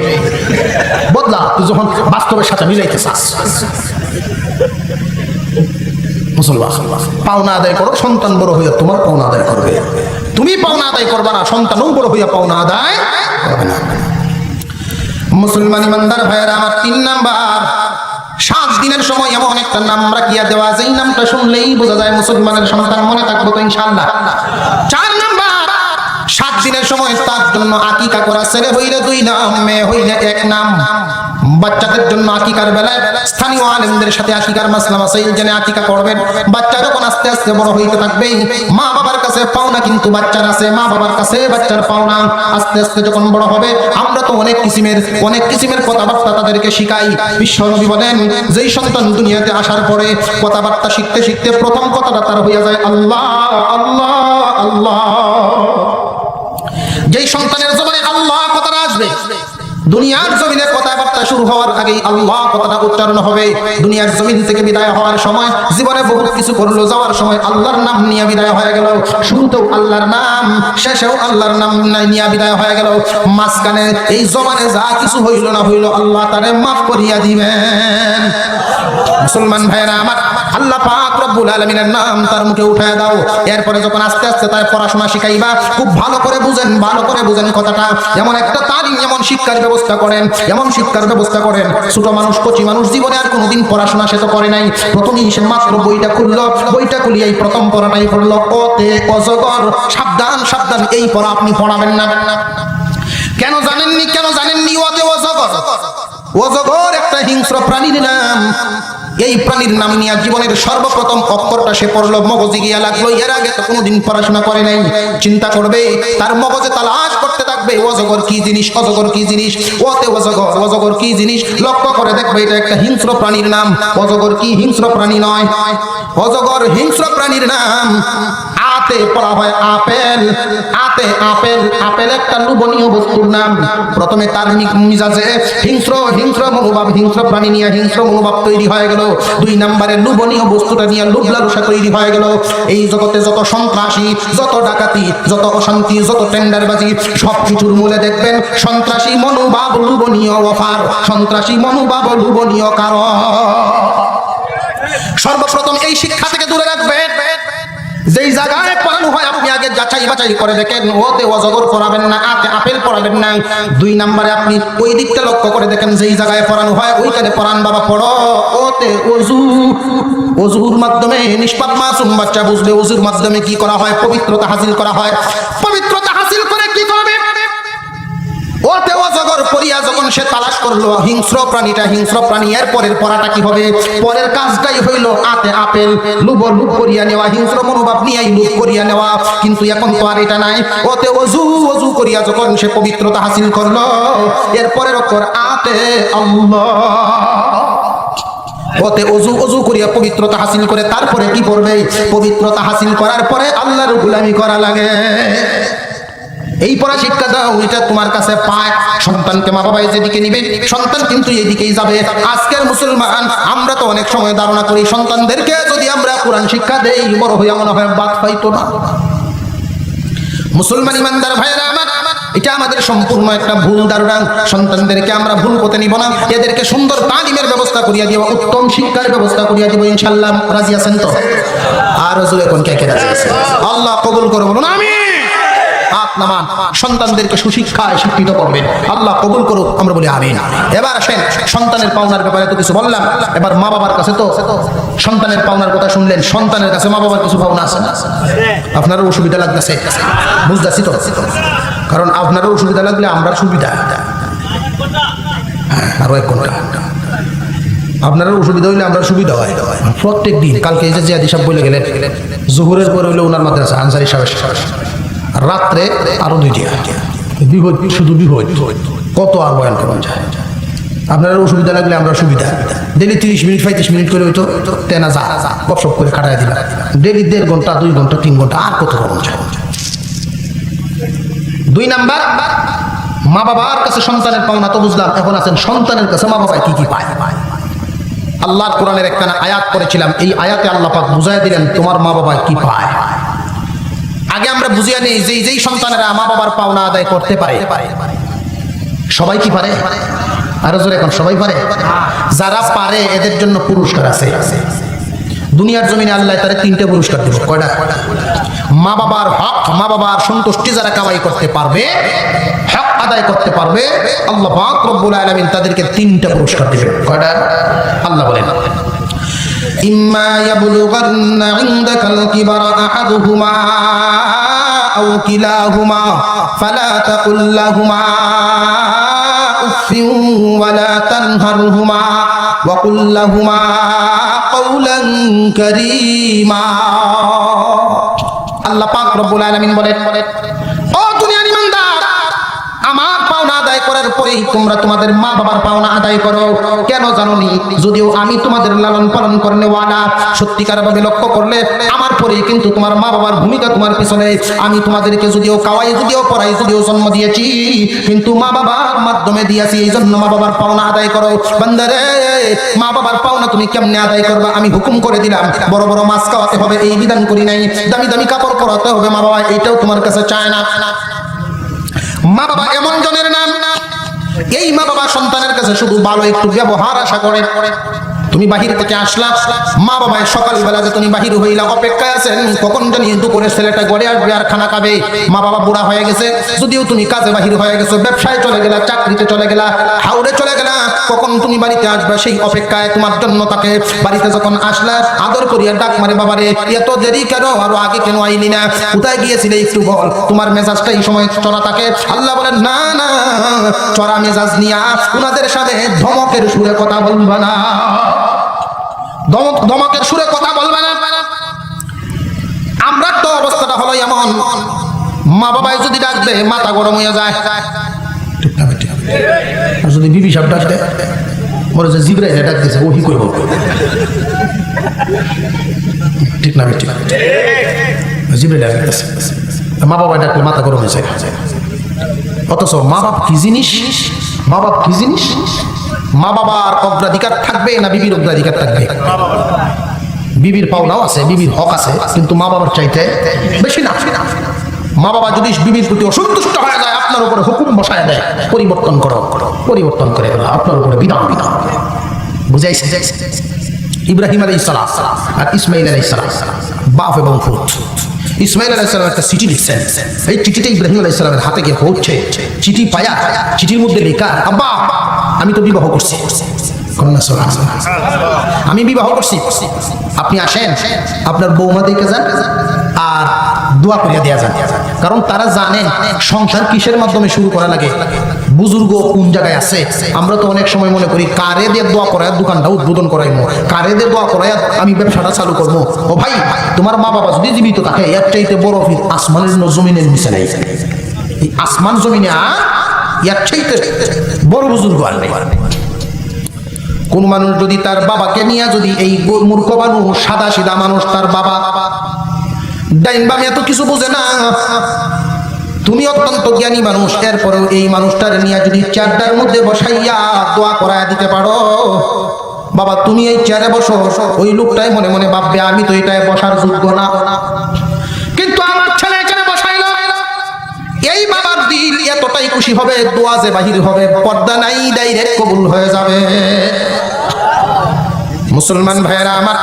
বদলা, তুই যখন বাস্তবের সাথে মিলাইতে চাস। মুসলমান পাওনা আদায় করো, সন্তান বড় হইয়া তোমার পাওনা আদায় করবে। তুমি পাওনা আদায় করবা না, সন্তানও বড় হইয়া পাওনা আদায় করবে না। মুসলমান ইমানদার ভাইয়েরা আমার, 3 নাম্বার, 7 দিনের সময় এমন একটা নাম রাখিয়া দেওয়া, যেই নামটা শুনলেই বোঝা যায় মুসলমানের সন্তান। মনে থাকবো তো ইনশাআল্লাহ। 4 নাম্বার, 7 দিনের সময় তার জন্য আকিকা করা, ছেলে হইলে 2 নাম, মেয়ে হইলে 1 নাম। বাচ্চাদের জন্য আকিকার বেলায় স্থানীয় আলেমদের সাথে আকিকার মাসলা মাসাইল জেনে আকিকা করবেন। বাচ্চা যখন আস্তে আস্তে বড় হইতে থাকবে, মা বাবার কাছে পাওনা কিন্তু বাচ্চার আছে, মা বাবার কাছে বাচ্চার পাওনা। আস্তে আস্তে যখন বড় হবে, আমরা তো অনেক কিসিমের কথাবার্তা তাদেরকে শিখাই। বিশ্বনবী বলেন, যেই সন্তান দুনিয়াতে আসার পরে কথাবার্তা শিখতে শিখতে প্রথম কথাটা তার হইয়া যায় আল্লাহ আল্লাহ আল্লাহ, যেই সন্তানের জবানে আল্লাহ কথাটা আসবে, দুনিয়ার জমিনে কথাবার্তা শুরু হওয়ার আগেই আল্লাহ কথাটা উচ্চারণ হবে। দুনিয়ার জমিন থেকে বিদায় হওয়ার সময় জীবনে বহুত কিছু করলো, যাওয়ার সময় আল্লাহর নাম নিয়ে বিদায় হয়ে গেল। শুরুতেও আল্লাহর নাম, শেষেও আল্লাহর নাম নিয়ে বিদায় হয়ে গেল। মাঝখানে এই জমানে যা কিছু হইল না হইল, আল্লাহ তারে মাফ করিয়া দিবেন। মুসলমান ভাইরা আমার, আল্লাহ পাক রব্বুল আলামিনের নাম তার মুখে উঠায় দাও। এরপরে যখন আস্তে আস্তে তার পড়াশোনা শিখাইবা, খুব ভালো করে বুঝেন, ভালো করে বুঝেন কথাটা। এমন একটা তালিম, এমন শিক্ষার ব্যবস্থা করেন, এমন শিক্ষার ব্যবস্থা করেন, ছোট মানুষ, কচি মানুষ, জীবনে আর কোনোদিন পড়াশোনা সে তো করে নাই, প্রথমেই সে মাত্র বইটা খুললো, বইটা খুলিয়াই প্রথম পড়াটাই করলো, ওতে অজগর, সাবধান সাবধান, এই পড়া আপনি পড়াবেন না। কেন জানেননি? কেন জানেননি? ওতে অজগর, অজগর একটা হিংস্র প্রাণীর নাম। এই প্রাণীর নাম নিয়ে জীবনের সর্বপ্রথম অক্ষরটা সে পড়লো, মগজে গিয়া লাগলো। এর আগে তো কোনোদিন পড়াশোনা করে নাই। চিন্তা করবে, তার মগজে তালাশ করতে থাকবে, অজগর কি জিনিস, অজগর কি জিনিস, ওতে অজগর, অজগর কি জিনিস। লক্ষ্য করে দেখবে এটা একটা হিংস্র প্রাণীর নাম। অজগর কি হিংস্র প্রাণী নয়, অজগর হিংস্র প্রাণীর নাম। আতে পড়া হয় আপেল, আতে আপেল, আপেল একটা লোভনীয় বস্তুর নাম। প্রথমে তার মিজাজে হিংস্র মনোভাব, হিংস্র প্রাণী নিয়ে হিংস্র মনোভাব তৈরি হয়ে গেল। 2 নম্বরে লোভনীয় বস্তুটা নিয়ে লোভ লালসা তৈরি হয়ে গেল। এই জগতে যত সন্ত্রাসী, যত ডাকাতি, যত অশান্তি, যত টেন্ডারবাজি, সব কিছুর মূলে দেখবেন সন্ত্রাসী মনোভাব, লোভনীয় অফার, সন্ত্রাসী মনোভাব, লোভনীয় কারণ। সর্বপ্রথম এই শিক্ষা থেকে দূরে রাখবেন। যেই জায়গায় পড়ানো হয় আপনি আগে যাচাই বাছাই করে দেখেন, ওতে অজগর পড়াবেন না, আতে আপেল পড়াবেন না। 2 নম্বরে আপনি ওই দিকটা লক্ষ্য করে দেখেন, যেই জায়গায় পড়ানো হয় ওইখানে পড়ান, বাবা পড়ো ওতে ওযু। ওযুর মাধ্যমে নিষ্পাপ মাসুম বাচ্চা বুঝবে ওযুর মাধ্যমে কি করা হয়, পবিত্রতা হাসিল করা হয়। পবিত্রতা হাসিল করে কি করবে? ওতে অজগর পড়িয়া যখন সে তালাশ করলো হিংস্র প্রাণীটা, হিংস্র প্রাণী, এর পরের পড়াটা কি হবে? পরের কাজটাই হইল আতে আপেল, লুভ করিয়া নেওয়া, হিংস্র মনোভাব নিয়েই লুভ করিয়া নেওয়া। কিন্তু এখন তো আর এটা নাই। ওতে ওযু করিয়া যখন সে পবিত্রতা হাসিল করলো, এর পরের অক্ষর আতে আল্লাহ। ওতে ওযু করিয়া পবিত্রতা হাসিল করে তারপরে কি করবে? পবিত্রতা হাসিল করার পরে আল্লাহর গোলামি করা লাগে। এই পড়া শিক্ষা দাও, এটা তোমার কাছে পায়। সন্তানকে মা বাবা যেদিকে নিবে, সন্তান কিন্তু এদিকেই যাবে। আজকের মুসলমান আমরা তো অনেক সময় ধারণা করি সন্তানদেরকে যদি আমরা কোরআন শিক্ষা দেই, বড় হইয়া মনে হয় বাদ পাইতো না। মুসলমান ইমানদার ভাইরা আমার, এটা আমাদের সম্পূর্ণ একটা ভুল ধারণা। সন্তানদেরকে আমরা ভুল পথে নিব না, এদেরকে সুন্দর তালিমের ব্যবস্থা করিয়া দিব, উত্তম শিক্ষার ব্যবস্থা করিয়া দিব ইনশাআল্লাহ। রাজি আছেন তো? আর হুজুর এখন কে কে রাজি আছে? আল্লাহ কবুল করে বলুন আমিন। নামান, সন্তানদেরকে সুশিক্ষায় শিক্ষিত করবেন। আল্লাহ কবুল করুক, আমরা বলি আমিন। এবার আসেন সন্তানের পাওনার ব্যাপারে তো কিছু বললাম, এবার মা বাবার কাছে তো সন্তানের পাওনার কথা শুনলেন, সন্তানের কাছে মা বাবার কিছু পাওনা আছে না? আপনারও অসুবিধা লাগতেছে, বুঝতেছি তো, কারণ আপনারও অসুবিধা লাগলে আমরা সুবিধা। আরো এক ঘন্টা আপনারও অসুবিধা হইলে আমরা সুবিধা হয় প্রত্যেক দিন। কালকে এই যে জিয়াদি সাহেব বলে গেলেন, জোহরের পরে হইলে ওনার মাদ্রাসা আনসারি সাহেব, রাত্রে আরো 2টা বিপদ, শুধু বিপদ, কত আর বয়ান করা যায়। আপনার অসুবিধা লাগলে আমরা সুবিধা। ডেলি 30 মিনিট 35 মিনিট করে হইতো তেনা যা গপসপ করে কাটাই দিলাম। ডেলি 1.5 ঘন্টা 2 ঘন্টা 3 ঘন্টা আর কত করা যায়। 2 নাম্বার, মা বাবার কাছে সন্তানের পাওনা তো বুঝলাম, এখন আছেন সন্তানের কাছে মা বাবা কি কি পায়। আল্লাহর কোরআনের একটা আয়াত করেছিলাম, এই আয়াতে আল্লাহ পাক বুঝাই দিলেন তোমার মা বাবা কি পায়। আগে আমরা বুঝিয়ে নেই যে যেই সন্তানেরা মা বাবার পাওনা আদায় করতে পারে, সবাই কি পারে? আরো জোরে এখন, সবাই পারে? যারা পারে এদের জন্য পুরস্কার আছে। দুনিয়ার জমিনে আল্লাহ তারে 3টে পুরস্কার দেবে। কয়টা? মা বাবার হক, মা বাবার সন্তুষ্টি যারা কামাই করতে পারবে, হক আদায় করতে পারবে, আল্লাহ পাক রব্বুল আলামিন তাদেরকে 3টা পুরস্কার দিবেন। কয়টা? আল্লাহ বলেন, ইম্মা ইয়াবলুগান্না ইনদাকাল কিবারা আহাদুহুমা আও কিলাহুমা ফালা তাকুল লাহুমা উফিন ওয়ালা তানহারহুমা ওয়া কুল লাহুমা কাওলান কারীমা। আল্লাহ পাক রব্বুল আলামিন বলেন, ও দুনিয়ার ঈমানদার, আমার পাওনা আদায় করার পরেই তোমরা তোমাদের মা বাবার পাওনা আদায় করো। কেন জানোনি? যদিও আমি তোমাদের লালন পালন করনে ওয়ালা, সত্যিকার ভাবে লক্ষ্য করলে আমার পরেই কিন্তু তোমার মা বাবার ভূমিকা তোমার পিছনে। আমি তোমাদেরকে যদিও খাওয়াই, যদিও পড়াই, যদিও জন্ম দিয়েছি, কিন্তু মা বাবার মাধ্যমে দিয়েছি, এই জন্য মা বাবার পাওনা আদায় করো। বান্দারে, মা বাবার পাওনা তুমি কেমনে আদায় করবা? আমি হুকুম করে দিলাম, বড় বড় মাছ খাওয়াতে হবে এই বিধান করি নাই, দামি দামি কাপড় পরাতে হবে মা বাবা, এইটাও তোমার কাছে চায় না। মা বাবা এমন জনের নাম, এই মা বাবা সন্তানের কাছে শুধু ভালো একটু ব্যবহার আশা করে। তুমি বাহির থেকে আসলা, মা বাবায় সকালবেলা যে তুমি বাহির হইলা অপেক্ষায় আছেন, কখন জানি দুপুরে ছেলেটা ঘরে আসবে আর খানা খাবে। মা বাবা বুড়া হয়ে গেছে, যদিও তুমি কাজে বাহির হয়ে গেছো, ব্যবসায় চলে গেলা, চাকরিতে চলে গেলা, হাওড়ে চলে গেলা, কখন তুমি বাড়িতে আসবে সেই অপেক্ষায় তোমার জন্য তাকে। বাড়িতে যখন আসলা আদর করিয়া ডাক মারে, বাবারে এত দেরি কেন, আরো আগে কেন আইলি না, কোথায় গিয়েছিলে একটু বল। তোমার মেজাজটা এই সময় চড়া থাকে। আল্লাহ বলেন, না না, চড়া মেজাজ নিয়া উনাদের সাথে ধমকের সুরে কথা বলবা না, ধমকের সুরে কথা বলবে না। আমরা তো অবস্থাটা হলো এমন, মা বাবাই যদি ডাক দেয় মাথা গরম হয়ে যায়। আর যদি বিবি সাহেব ডাক দেয়, বলে যে জিবরাইল ডাক দিয়েছে, ওহি কইব। ঠিক না? ঠিক, জিবরাইল ডাক দিয়েছে, মা বাবা ডাকলে মাথা গরম হয়ে যায়। অথচ মা বাপ কি জিনিস, মা বাপ কি জিনিস? মা বাবার অগ্রাধিকার থাকবে না বিবির অগ্রাধিকার থাকবে? বিবির পাওনাও আছে, বিবির হক আছে, কিন্তু মা বাবার চাইতে বেশি না। মা বাবা যদি বিবির প্রতি অসন্তুষ্ট হয়ে যায়, আপনার উপরে হুকুম বসায় দেয়, পরিবর্তন করো, পরিবর্তন করে আপনার উপরে বিধান বিধান। বুঝাইছে? ইব্রাহিম আলাইহিস সালাম আর ইসমাইল আলাইহিস সালাম, বাপ এবং পুত্র। ইসমাইল আলাইহিস সালাম একটা চিঠি লিখছেন, এই চিঠিটা ইব্রাহিম আলাইহিস সালামের হাতে গিয়ে পৌঁছে। চিঠি পায়া চিঠির মধ্যে লেখা, আব্বা আমি তো বিবাহ করছি, আমি বিবাহ করছি, আপনি আসেন আপনার বৌমা দেখে যান আর দোয়া করিয়া দেয়া যান। কারণ তারা জানে সংসার কিসের মাধ্যমে শুরু করা লাগে, বুজুর্গ কোন জায়গায় আছে। আমরা তো অনেক সময় মনে করি কারে দিয়ে দোয়া করায় দোকানটা উদ্বোধন করাইমো, কারে দিয়ে দোয়া করায় আমি ব্যবসাটা চালু করবো। ও ভাই, তোমার মা বাবা যদি জীবিত থাকে, এর চাইতে বড় আসমানের জমিনের নিচে নাই। এই আসমান জমিনে এর চাইতে বড় বুজুর্গ আর নেই। কোন মানুষ যদি তার বাবাকে নিয়ে, যদি এই মূর্খ মানুষ, সাদা সিধা মানুষ, তার বাবা ডাইন বাম এত কিছু বোঝে না, তুমি অত্যন্ত জ্ঞানী মানুষ, এরপরেও এই মানুষটার নিয়ে যদি চেয়ারটার মধ্যে বসাইয়া দোয়া করায় দিতে পারো, বাবা তুমি এই চেয়ারে বসো, ওই লোকটাই মনে মনে ভাববে আমি তো এটাই বসার যোগ্য না। কিন্তু আমার ছেলে এখানে বসাইলো, এই বাবার দিল এতটাই খুশি হবে, দোয়া যে বাহির হবে, পর্দা নাই, ডাইরেক্ট কবুল হয়ে যাবে। মুসলমান ভাইয়েরা আমার,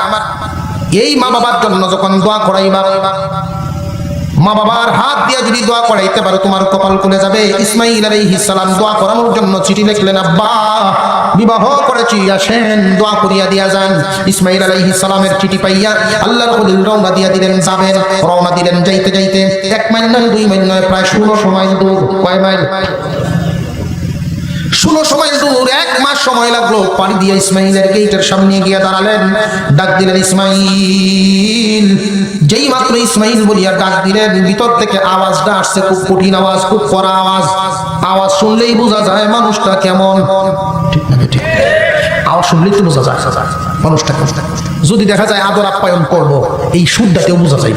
এই মা বাবার জন্য যখন দোয়া করাইবা, মা বাবার হাত দিয়ে যদি দোয়া করাইতে পারো তোমার কপাল খুলে যাবে। ইসমাইল আলাইহিস সালাম দোয়া করানোর জন্য চিঠি লিখলেন, আব্বা বিবাহ করেছি, আসেন দোয়া করিয়া দিয়া যান। ইসমাইল আলাইহিস সালামের চিঠি পাইয়া আল্লাহর খলিল রওনা দিয়া দিলেন, যাবেন। রওনা দিলেন, যাইতে যাইতে 1 মাইল নয় 2 মাইল নয়, প্রায় 16 মাইল দূর। কয় মাইল? 16 মাইল দূর। 1 মাস সময় লাগলো। পাড়ি দিয়ে ইসমাইলের গেটের সামনে গিয়ে দাঁড়ালেন, ডাক দিলেন, ইসমাইল। যেই মাত্র ইসমাইল বলিয়া ডাক দিলেন, ভিতর থেকে আওয়াজটা আসছে, খুব কঠিন আওয়াজ, খুব কড়া আওয়াজ। আওয়াজ শুনলেই বোঝা যায় মানুষটা কেমন। ঠিক না? ঠিক। আওয়াজ শুনলেই তো বোঝা যায় মানুষটা কেমন। যদি দেখা যায় আদর আপ্যায়ন করবো, এই সুরটাকেও বোঝা যায়।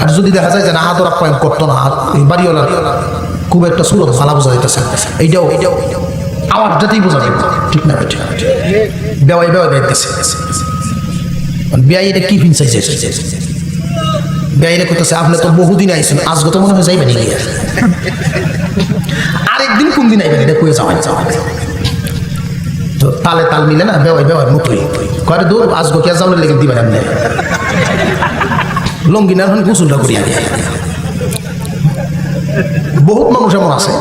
আর যদি দেখা যায় যে না, আদর আপ্যায়ন করতো না, বাড়িওয়ালা খুব একটা সুরত ভালো বোঝা যাইতেছে, এইটাও আওয়াজটাতেই বোঝা যাবে। ঠিক না? ঠিক। বেওয়াই গাইতেছে। বেয়াই এটা কি ফিনসাইছে? বেয়াইরে করতেছে, আপনি তো বহুদিন আইছেন, আজকে তো মনে হয় যাইবেন গিয়া, আরেকদিন কোন দিন আইবেন এটা কয়ে যাওয়া তো তালে তাল মিলে না, বেওয়াই মতোই করে দূর। আজকে কে যাওয়ার লেগে দিবেন আপনি লঙ্গিনার এখন গোসলটা করিয়া দিয়ে। বহুত মানুষ এমন আছে,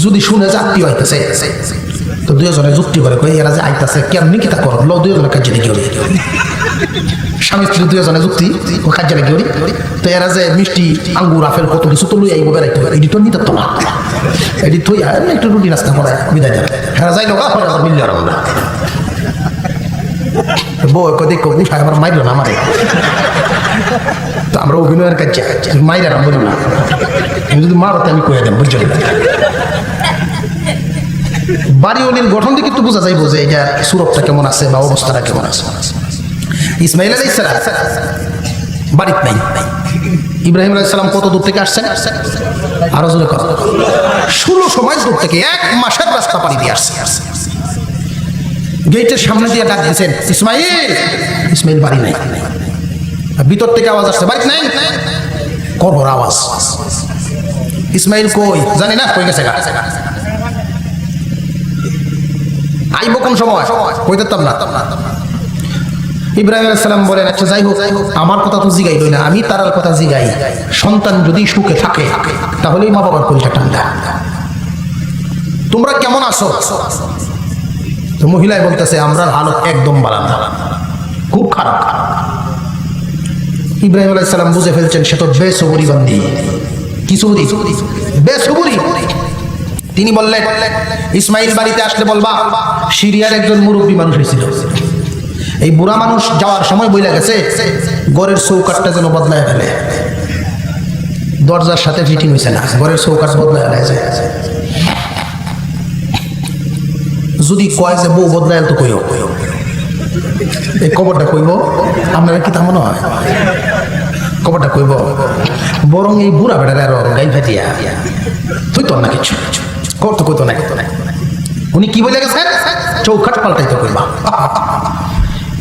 যদি শুনে যে আত্মীয় আইতেছে তো 2 জনে যুক্তি করে, কই এরা যে আইতেছে কেমনি কি তা করো, 2 জনে কাজে নাকি ওরি, স্বামী স্ত্রী 2 জনে যুক্তি ও কাজে নাকি ওরি। তো এরা যে মিষ্টি আঙ্গুর আপেল কত কিছু তো লই আইব বেড়াইতে পারে, এটি তো নিতে তো না, এটি থই একটু রুটি নাস্তা করে বিদায় দেয়। হ্যাঁ যাই লোক মিললে আর না বউ দেখো গুছায় আমার মাইল না আমারে, তো আমরা অভিনয়ের কাছে মাইরা না বলি না, যদি মারতে আমি কয়ে দেন, বুঝছেন? বাড়িওয়ালির গঠন থেকে একটু বোঝা যাইব যে এটা সুরতটা কেমন আছে বা অবস্থাটা কেমন আছে। ইসমাইল আলাইহিস সালাম বাড়িতে নাই। ইব্রাহিম আলাইহিস সালাম কত দূর থেকে আসছেন? আরো জোরে কথা। 16 মাইল দূর থেকে 1 মাসের রাস্তা পাড়ি দিয়ে আসছে। গেটের সামনে দিয়ে ডাক দিয়েছেন, ইসমাইল। ইসমাইল বাড়ি নাই। ভিতর থেকে আওয়াজ আসছে, বাড়ি নাই, করবর আওয়াজ। ইসমাইল কই জানি না, কই গেছে গা, আইব কোন সময় কই দিতাম না। ইব্রাহিম আলাইহিস সালাম বলেন, আচ্ছা যাই হোক, আমার কথা তো জিগাই লই না, আমি তার কথা জিগাই। সন্তান যদি সুখে থাকে তাহলেই মা বাবার কলিজা ঠান্ডা। তোমরা কেমন আছো? তো মহিলায় বলতেছে, আমরা হালত একদম ভালো না, খুব খারাপ। ইব্রাহিম আলাইহিস সালাম বুঝে ফেলছেন সে তো বেসবরি বান্দি। কি সবরি? বেসবরি। তিনি বললেন, ইসমাইল বাড়িতে আসলে বলবা সিরিয়ার একজন মুরব্বী মানুষ হয়েছিল, এই বুড়া মানুষ যাওয়ার সময় বইলা গেছে ঘরের চৌকাটটা যেন বদলায় ফেলে। দরজার সাথে ফিটিং হয়েছে না, ঘরের চৌকাট বদলায় ফেলে। যদি কয় যে বউ বদলায় তো কইও, এই খবরটা কইব। আপনারা কি তা মনে হয় খবরটা কইব? বরং এই বুড়া বেড়ার আরো গাই ফাটিয়া তুই তো না কিছু করতো কইতো না। উনি কি বলে গেছেন? চৌকাট পাল্টাইতে কইবা।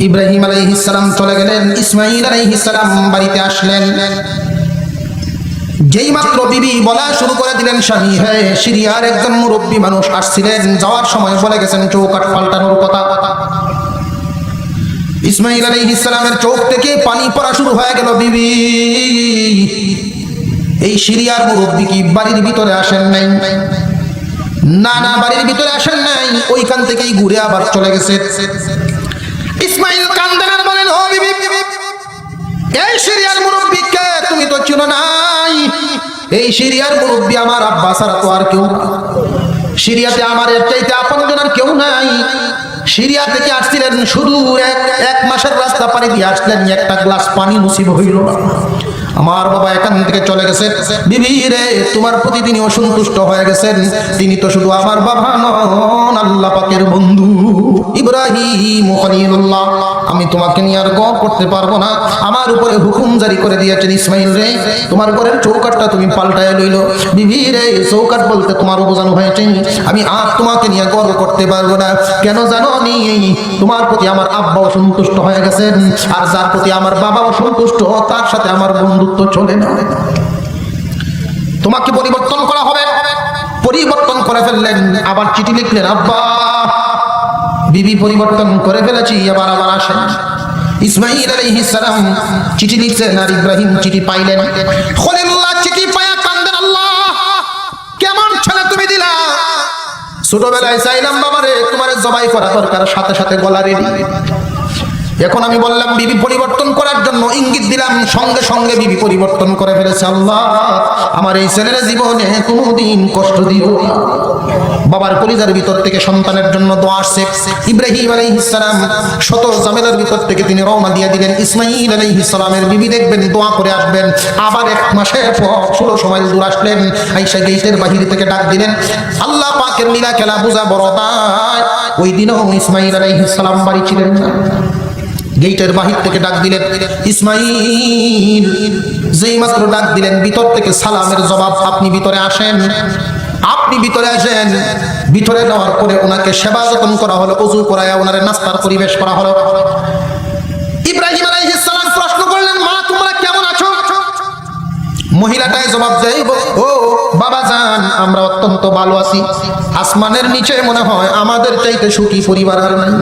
ইব্রাহিম আলাইহিস সালাম চলে গেলেন, ইসমাইল আলাইহিস সালাম বাড়িতে আসলেন। যেই মাত্র বিবি বলা শুরু করে দিলেন, স্বামী হ্যাঁ সিরিয়ার একজন মুরব্বী মানুষ আসছিলেন, যাওয়ার সময় বলে গেছেন চৌকাট পাল্টানোর কথা। ইসমাইল আলাইহিস সালামের চোখ থেকে পানি পড়া শুরু হয়ে গেল। বিবি, এই সিরিয়ার মুরব্বী কি বাড়ির ভিতরে আসেন নাই? না না, বাড়ির ভিতরে আসেন নাই, ওইখান থেকেই ঘুরে আবার চলে গেছে। ইসমাইল কান্দেন আর বলেন, ও বিবি, এই সিরিয়ার মুরব্বী কে? তুমি তো চিনো নাই। এই সিরিয়ার মুরব্বী আমার আব্বা ছাড়া তো আর কেউ না। সিরিয়াতে আমার এর চাইতে আপনজন আর কেউ নাই। সিরিয়া থেকে আসছিলেন, শুধু এক মাসের রাস্তা পাড়ি দিয়ে আসলেন, একটা গ্লাস পানি নসিব হইল না। আমার বাবা এখান থেকে চলে গেছেন। বিবি রে, তোমার প্রতি তিনি অসন্তুষ্ট হয়ে গেছেন। তিনি তো শুধু আমার বাবা নন, আল্লাহ পাকের বন্ধু ইব্রাহিম খলিলুল্লাহ। আমি তোমাকে নিয়ে আর গড় করতে পারবো না। আমার উপরে হুকুম জারি করে দিয়েছেন, ইসমাইল রে তোমার ঘরের চৌকাটটা তুমি পাল্টায় লইল। বিবি রে, চৌকাট বলতে তোমারও বোঝানো হয়েছে আমি আর তোমাকে নিয়ে গর্ব করতে পারবো না। কেন জানো নি? তোমার প্রতি আমার আব্বা অসন্তুষ্ট হয়ে গেছেন, আর যার প্রতি আমার বাবা অসন্তুষ্ট তার সাথে আমার বন্ধুত্ব চলে না। তোমাকে পরিবর্তন করা হবে। পরিবর্তন করে ফেললেন, আবার চিঠি লিখলেন, আব্বা বিবি পরিবর্তন করে ফেলেছি, আবার আসেন। ইসমাইল আলাইহিস সালাম চিঠি লিখছেন, আর ইব্রাহিম চিঠি পাইলেন। খলিলুল্লাহ চিঠি ছোটবেলায় চাইলাম বাবারে তোমার জবাই করা দরকার, সাথে সাথে গলা রেডি। এখন আমি বললাম বিবি পরিবর্তন করার জন্য, ইঙ্গিত দিলাম, সঙ্গে সঙ্গে বিবি পরিবর্তন করে ফেলেছে। আল্লাহ আমার এই ছেলের জীবনে কোনোদিন কষ্ট দিও না। বাবার কলিজার ভিতর থেকে সন্তানের জন্য দোয়া আসছে। ইব্রাহিম আলাইহিস সালাম শত ঝামেলার ভিতর থেকে তিনি রওনা দিয়ে দিলেন। ইসমাঈল আলাইহিস সালামের বিবি দেখবেন দোয়া করে আসবেন। আবার 1 মাসের পর 16 মাইল দূর আসলেন, আয়েশা গেটের বাহির থেকে ডাক দিলেন। আল্লাহ পাকের লীলা খেলা বুঝা বড় তাই ওই দিনও ইসমাঈল আলাইহিস সালাম বাড়ি ছিলেন না। গেটের বাহির থেকে ডাক দিলেন, ইসমাঈল। যেই মাত্র ডাক দিলেন, ভিতর থেকে সালামের জবাব, আপনি ভিতরে আসেন, আপনি ভিতরে আসেন। ভিতরে যাওয়ার পরে ওনাকে সেবা যত্ন করা হলো, ওযু করায়া ওনারে নাস্তার পরিবেশ করা হলো। ইব্রাহিম আলাইহিস সালাম প্রশ্ন করলেন, মা তোমরা কেমন আছো? মহিলাটাই জবাব দেয়, ও বাবা জান, আমরা অত্যন্ত ভালো আছি। আসমানের নিচে মনে হয় আমাদের চাইতে সুখী পরিবার আর নাই।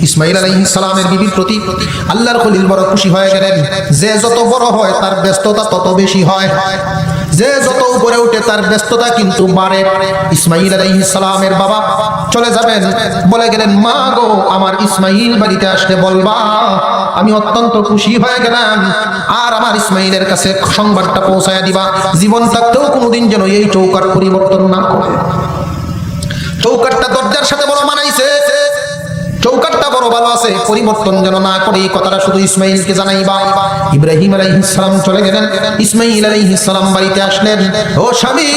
ইসমাঈল আলাইহিস সালামের বিবির প্রতি আল্লাহর খলিল বড় খুশি হয়ে গেলেন। যে যত বড় হয় তার ব্যস্ততা তত বেশি হয়, যে যত উপরে উঠে তার ব্যস্ততা কিন্তু বাড়ে। ইসমাঈল আলাইহিস সালামের বাবা চলে যাবেন, বলে গেলেন, মা গো আমার ইসমাঈল বাড়িতে আসলে বলবা আমি অত্যন্ত খুশি হয়ে গেলাম, আর আমার ইসমাঈলের কাছে সংবাদটা পৌঁছায়া দিবা, জীবন থাকতেও কোনোদিন যেন এই চৌকাট পরিবর্তন না করে। চৌকাটটা দরজার সাথে বড় মানাইছে, চৌকাটটা বড় ভালো আছে, পরিবর্তন যেন না করে, এই কথাটা শুধু ইসমাঈলকে জানাইবা। ইব্রাহিম আলাইহিস সালাম চলে গেলেন। ইসমাঈল আলাইহিস সালাম বাড়িতে আসলেন। ও স্বামী,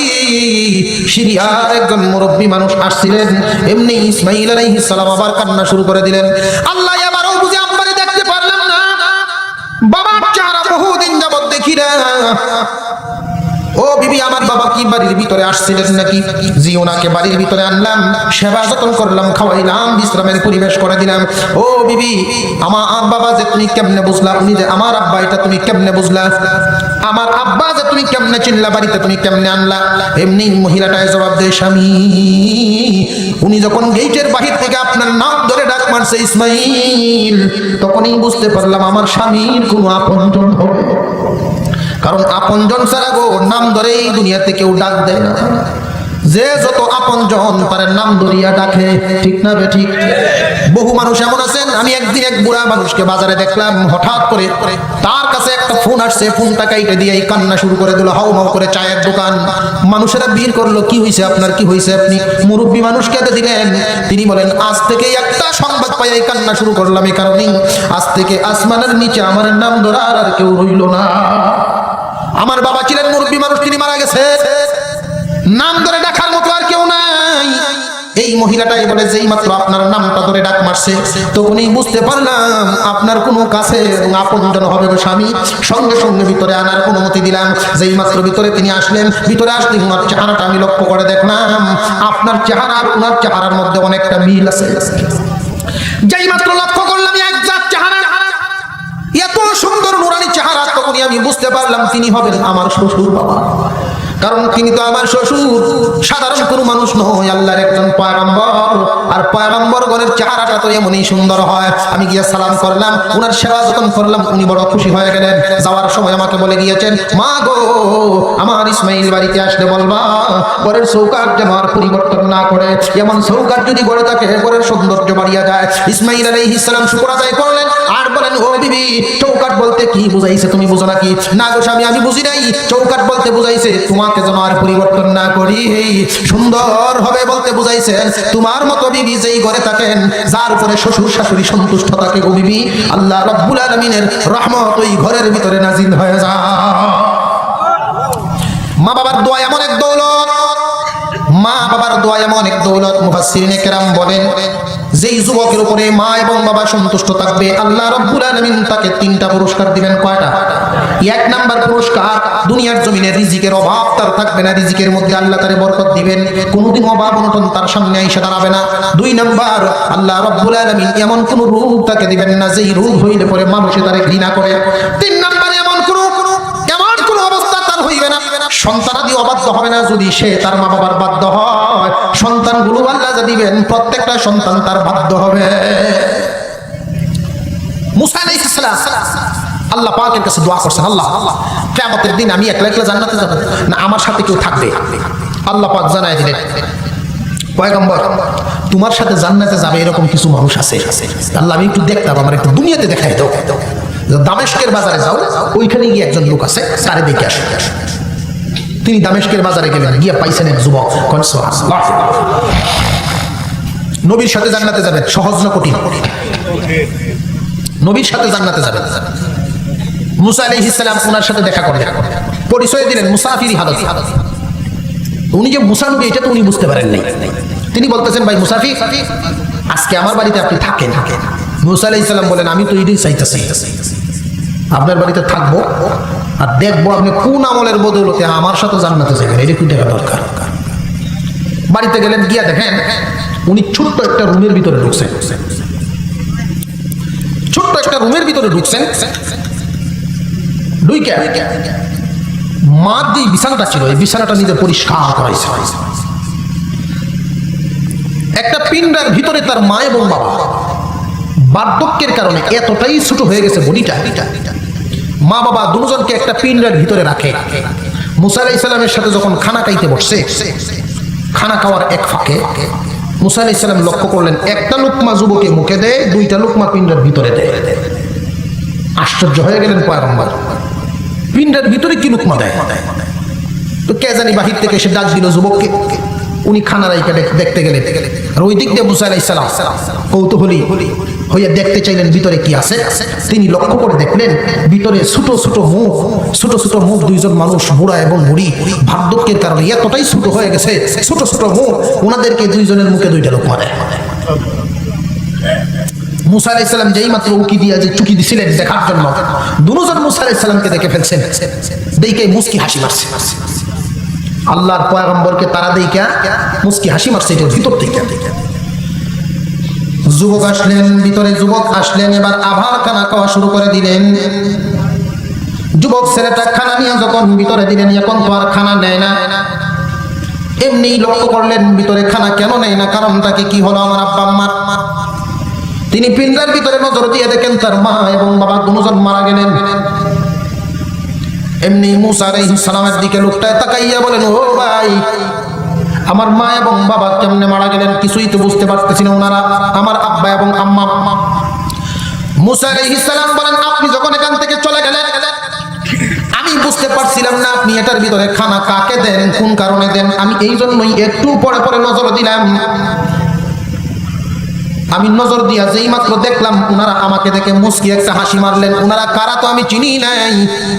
সিরিয়ার একজন মুরব্বী মানুষ আসছিলেন। এমনি ইসমাঈল আলাইহিস সালাম আবার কান্না শুরু করে দিলেন। আল্লাহ এবারও বুঝে আম্মারে দেখতে পারলাম না, বাবার চেহারা বহুদিন যাবত দেখি না। ও বিবি, আমার বাবা কি বাড়ির ভিতরে আসছিলেন নাকি? জি, ওনাকে বাড়ির ভিতরে আনলাম, সেবা যত্ন করলাম, খাওয়াইলাম, বিশ্রামের পরিবেশ করে দিলাম। ও বিবি, আমার বাবা যে তুমি কেমনে বুঝলা? উনি যে আমার আব্বা, এটা তুমি কেমনে বুঝলা? আমার আব্বা যে তুমি কেমনে চিনলা? বাড়িতে তুমি কেমনে আনলা? এমনি মহিলাটায় জবাব দেয়, স্বামী, উনি যখন গেটের বাহির থেকে আপনার নাম ধরে ডাক মারছে ইসমাঈল, তখনই বুঝতে পারলাম আমার স্বামীর কোনো আপনজন হবে। কারণ আপনজন ছাড়া গো নাম ধরে এই দুনিয়াতে কেউ ডাক দেয় না। যে যত আপনজন তার নাম ধরিয়া ডাকে, ঠিক না বে ঠিক? বহু মানুষ এমন আছেন, আমি একদিন এক বুড়া মানুষকে বাজারে দেখলাম, হঠাৎ করে তার কাছে একটা ফোন আসছে, ফোনটা কাইটে দিয়ে এই কান্না শুরু করে দিল, হাউ মাউ করে। চায়ের দোকান, মানুষেরা ভিড় করলো, কি হয়েছে আপনার, কি হয়েছে? আপনি মুরব্বী মানুষ কেঁদে দিলেন। তিনি বলেন, আজ থেকে একটা সংবাদ পাই এই কান্না শুরু করলাম, এই কারণেই আজ থেকে আসমানের নিচে আমার নাম ধরার আর কেউ রইল না। আমার বাবা ছিলেন মুরব্বী মানুষ, তিনি মারা গেছে, নাম ধরে ডাকার মতো আর কেউ নাই। এই মহিলাটাই বলে, যেই মাত্র আপনার নামটা ধরে ডাক মারছে, তখনই বুঝতে পারলাম আপনার কোনো কাছে এবং আপনজন হবে গো স্বামী। সঙ্গে সঙ্গে ভিতরে আনার অনুমতি দিলাম। যেই মাত্র ভিতরে তিনি আসলেন, ভিতরে আসলে ওনার চেহারাটা আমি লক্ষ্য করে দেখলাম, আপনার চেহারা আর ওনার চেহারার মধ্যে অনেকটা মিল আছে। যেই মাত্র লক্ষ্য করলাম এক জাত চেহারা, এত সুন্দর নুরানি চেহারা, তখনই আমি বুঝতে পারলাম তিনি হবেন আমার শ্বশুর বাবা। কারণ তিনি তো আমার শ্বশুর, সাধারণ কোনো মানুষ নয়, আল্লাহর একজন পয়গম্বর। আর পয়গম্বরগণের চেহারাটা তো এমনই সুন্দর হয়। আমি গিয়ে সালাম করলাম, উনার সেবা যত্ন করলাম, উনি বড় খুশি হয়ে গেলেন। যাওয়ার সময় আমাকে বলে গিয়েছেন, মা গো আমার ইসমাঈল বাড়িতে আসলে বলবা ঘরের চৌকাট যেন আর পরিবর্তন না করে, এমন চৌকাট যদি গড়ে থাকে ঘরের সৌন্দর্য বাড়িয়া যায়। ইসমাঈল আলাইহিস সালাম শুকর আদায় করলেন আর বলেন, ও বিবি, চৌকাট বলতে কি বুঝাইছে তুমি বুঝো নাকি? না গো স্বামী, আমি বুঝি নাই। চৌকাট বলতে বুঝাইছে তোমাকে যেন আর পরিবর্তন না করি, সুন্দর হবে বলতে বুঝাইছে তোমার মতো বিবি যেই ঘরে থাকেন, যার উপরে শ্বশুর শাশুড়ি সন্তুষ্ট থাকে গো বিবি, আল্লাহ রাব্বুল আলামিনের রহমত ওই ঘরের ভিতরে নাজিল হয়ে যায়। মা বাবার দোয়া এমন এক দৌলত, মা বাবার দোয়া এমন এক দৌলত। মুফাসসিরিনে কেরাম বলেন, যেই যুবকের উপরে মা এবং বাবা সন্তুষ্ট থাকবে, আল্লাহ রাব্বুল আলামিন তাকে 3টা পুরস্কার দিবেন। কয়টা? 1 নাম্বার পুরস্কার, দুনিয়ার জমিনে রিজিকের অভাব তার থাকবে না, রিজিকের মধ্যে আল্লাহ তারে বরকত দিবেন, কোনোদিন অভাব অনটন তার সামনে এসে দাঁড়াবে না। 2 নাম্বার, আল্লাহ রাব্বুল আলামিন এমন কোন রূপ তাকে দিবেন না যেই রূপ হইলে পরে মানুষে তারে ঘৃণা করে। 3 নাম্বার, এমন কোন অবস্থা তার হইবে না, সন্তানাদি অবাধ্য হবে না। যদি সে তার মা বাবার বাধ্য হয়, সন্তানগুলো আল্লাহ যা দিবেন প্রত্যেকটা সন্তান তার বাধ্য হবে। মুসা আলাইহিস সালাম আল্লাহ পাকের কাছে দোয়া করছেন, আল্লাহ কিয়ামতের দিন আমি একলা একলা জান্নাতে যাব না, আমার সাথে কেউ থাকবে। আল্লাহ পাক জানায় দিলেন, পয়গম্বর তোমার সাথে জান্নাতে যাবে এরকম কিছু মানুষ আছে। আল্লাহ আমি একটু দেখতাম, আমার একটু দুনিয়াতে দেখাই দাও। দামেস্কের বাজারে যাও, ওইখানে গিয়ে একজন লোক আছে, তারে দেখে আসো। তিনি দামেস্কের বাজারে গেলেন, গিয়ে পাইছেন এক যুবক। নবীর সাথে জান্নাতে যাবেন সহজ না কঠিন? নবীর সাথে জান্নাতে যাবেন। মুসা আলাইহিস সালাম ওনার সাথে দেখা করলেন, পরিচয় দিলেন মুসাফিরি হালত। উনি যে মুসা নবী এটা তো উনি বুঝতে পারেন নাই। তিনি বলতেছেন, ভাই মুসাফির, আজকে আমার বাড়িতে আপনি থাকেন। মুসা আলাইহিস সালাম বলেন, আমি তো এটাই চাইতেছি, আপনার বাড়িতে থাকবো আর দেখবো আপনি কোন আমলের বদৌলতে আমার সাথে জান্নাতে যাবেন। এটা কি দেখা দরকার? বাড়িতে গেলেন, গিয়া দেখেন উনি ছোট্ট একটা রুমের ভিতরে ঢুকছেন। ছোট্ট একটা রুমের ভিতরে ঢুকছেন, ঢুইকা মার যে বিছানাটা ছিল, এই বিছানাটা নিজে পরিষ্কার করাইছে। একটা পিণ্ডার ভিতরে তার মা এবং বাবা বার্ধক্যের কারণে এতটাই ছোট হয়ে গেছে বডিটা, মা বাবা দুজনকে একটা পিণ্ডার ভিতরে রাখে। মুসা আলাইহিস সালামের সাথে যখন খানা খাইতে বসছে, খানা খাওয়ার এক ফাঁকে মুসা আলাইহিস সালাম লক্ষ্য করলেন, একটা লুকমা যুবকে মুখে দেয়, দুইটা লুকমা পিণ্ডার ভিতরে দেয়। আশ্চর্য হয়ে গেলেন পয়গম্বর, পিণ্ডার ভিতরে কি লুকমা দেয়? তো কে জানি বাহির থেকে এসে ডাক দিল যুবককে। উনি খানা রাইকা দেখতে গেলেন, আর ওই দিক দিয়ে মুসা আলাইহিস সালাম কৌতূহলী হইয়া দেখতে চাইলেন ভিতরে কি আছে। তিনি লক্ষ্য করে দেখলেন ভিতরে ছোট ছোট মুখ, দুইজন মানুষ, বুড়া এবং বুড়ি, বার্ধক্যের কারণে এতটাই ছোট হয়ে গেছে, ছোট ছোট মুখ, ওনাদেরকে দুইজনের মুখে দুইটা লুকমা দেয়। মুসা আলাইহিস সালাম যেই মাত্র উকি দিয়া যে চুকি দিছিলেন দেখার জন্য, দুজন মুসা আলাইহিস সালামকে দেখে ফেলছেন। দেখে মুস্কি হাসি মারছে। আল্লাহর পয়গম্বরকে তারা দেখা মুস্কি হাসি মারছে এটার ভিতর থেকে। যুবক আসলেন ভিতরে, যুবক আসলেন, এবার আবার খানা খাওয়া শুরু করে দিলেন। যুবক ছেলেটা খানা নিয়ে যখন ভিতরে দিলেন, এখন তো আর খানা নেয় না। এমনি লক্ষ্য করলেন ভিতরে খানা কেন নেয় না, কারণটাকে কি হলো আমার আব্বা আম্মার। তিনি পিণ্ডার ভিতরে নজর দিয়ে দেখেন তার মা এবং বাবা দুজন মারা গেলেন। এমনি মুসা আলাইহিস সালামের দিকে লোকটায় তাকাইয়া বলেন, ও ভাই, আমার মা এবং বাবা কেমনে মারা গেলেন কিছুই তো বুঝতে পারতেছি না, ওনারা আমার আব্বা এবং আম্মা। মুসা আলাইহিস সালাম বলেন, আপনি যখন এখান থেকে চলে গেলেন আমি বুঝতে পারছিলাম না আপনি এটার ভিতরে খানা কাকে দেন, কোন কারণে দেন। আমি এই জন্যই একটু পরে পরে নজর দিলাম। আমি নজর দিয়া যেই মাত্র দেখলাম ওনারা আমাকে দেখে মুস্কি একটা হাসি মারলেন। ওনারা কারা তো আমি চিনি নাই।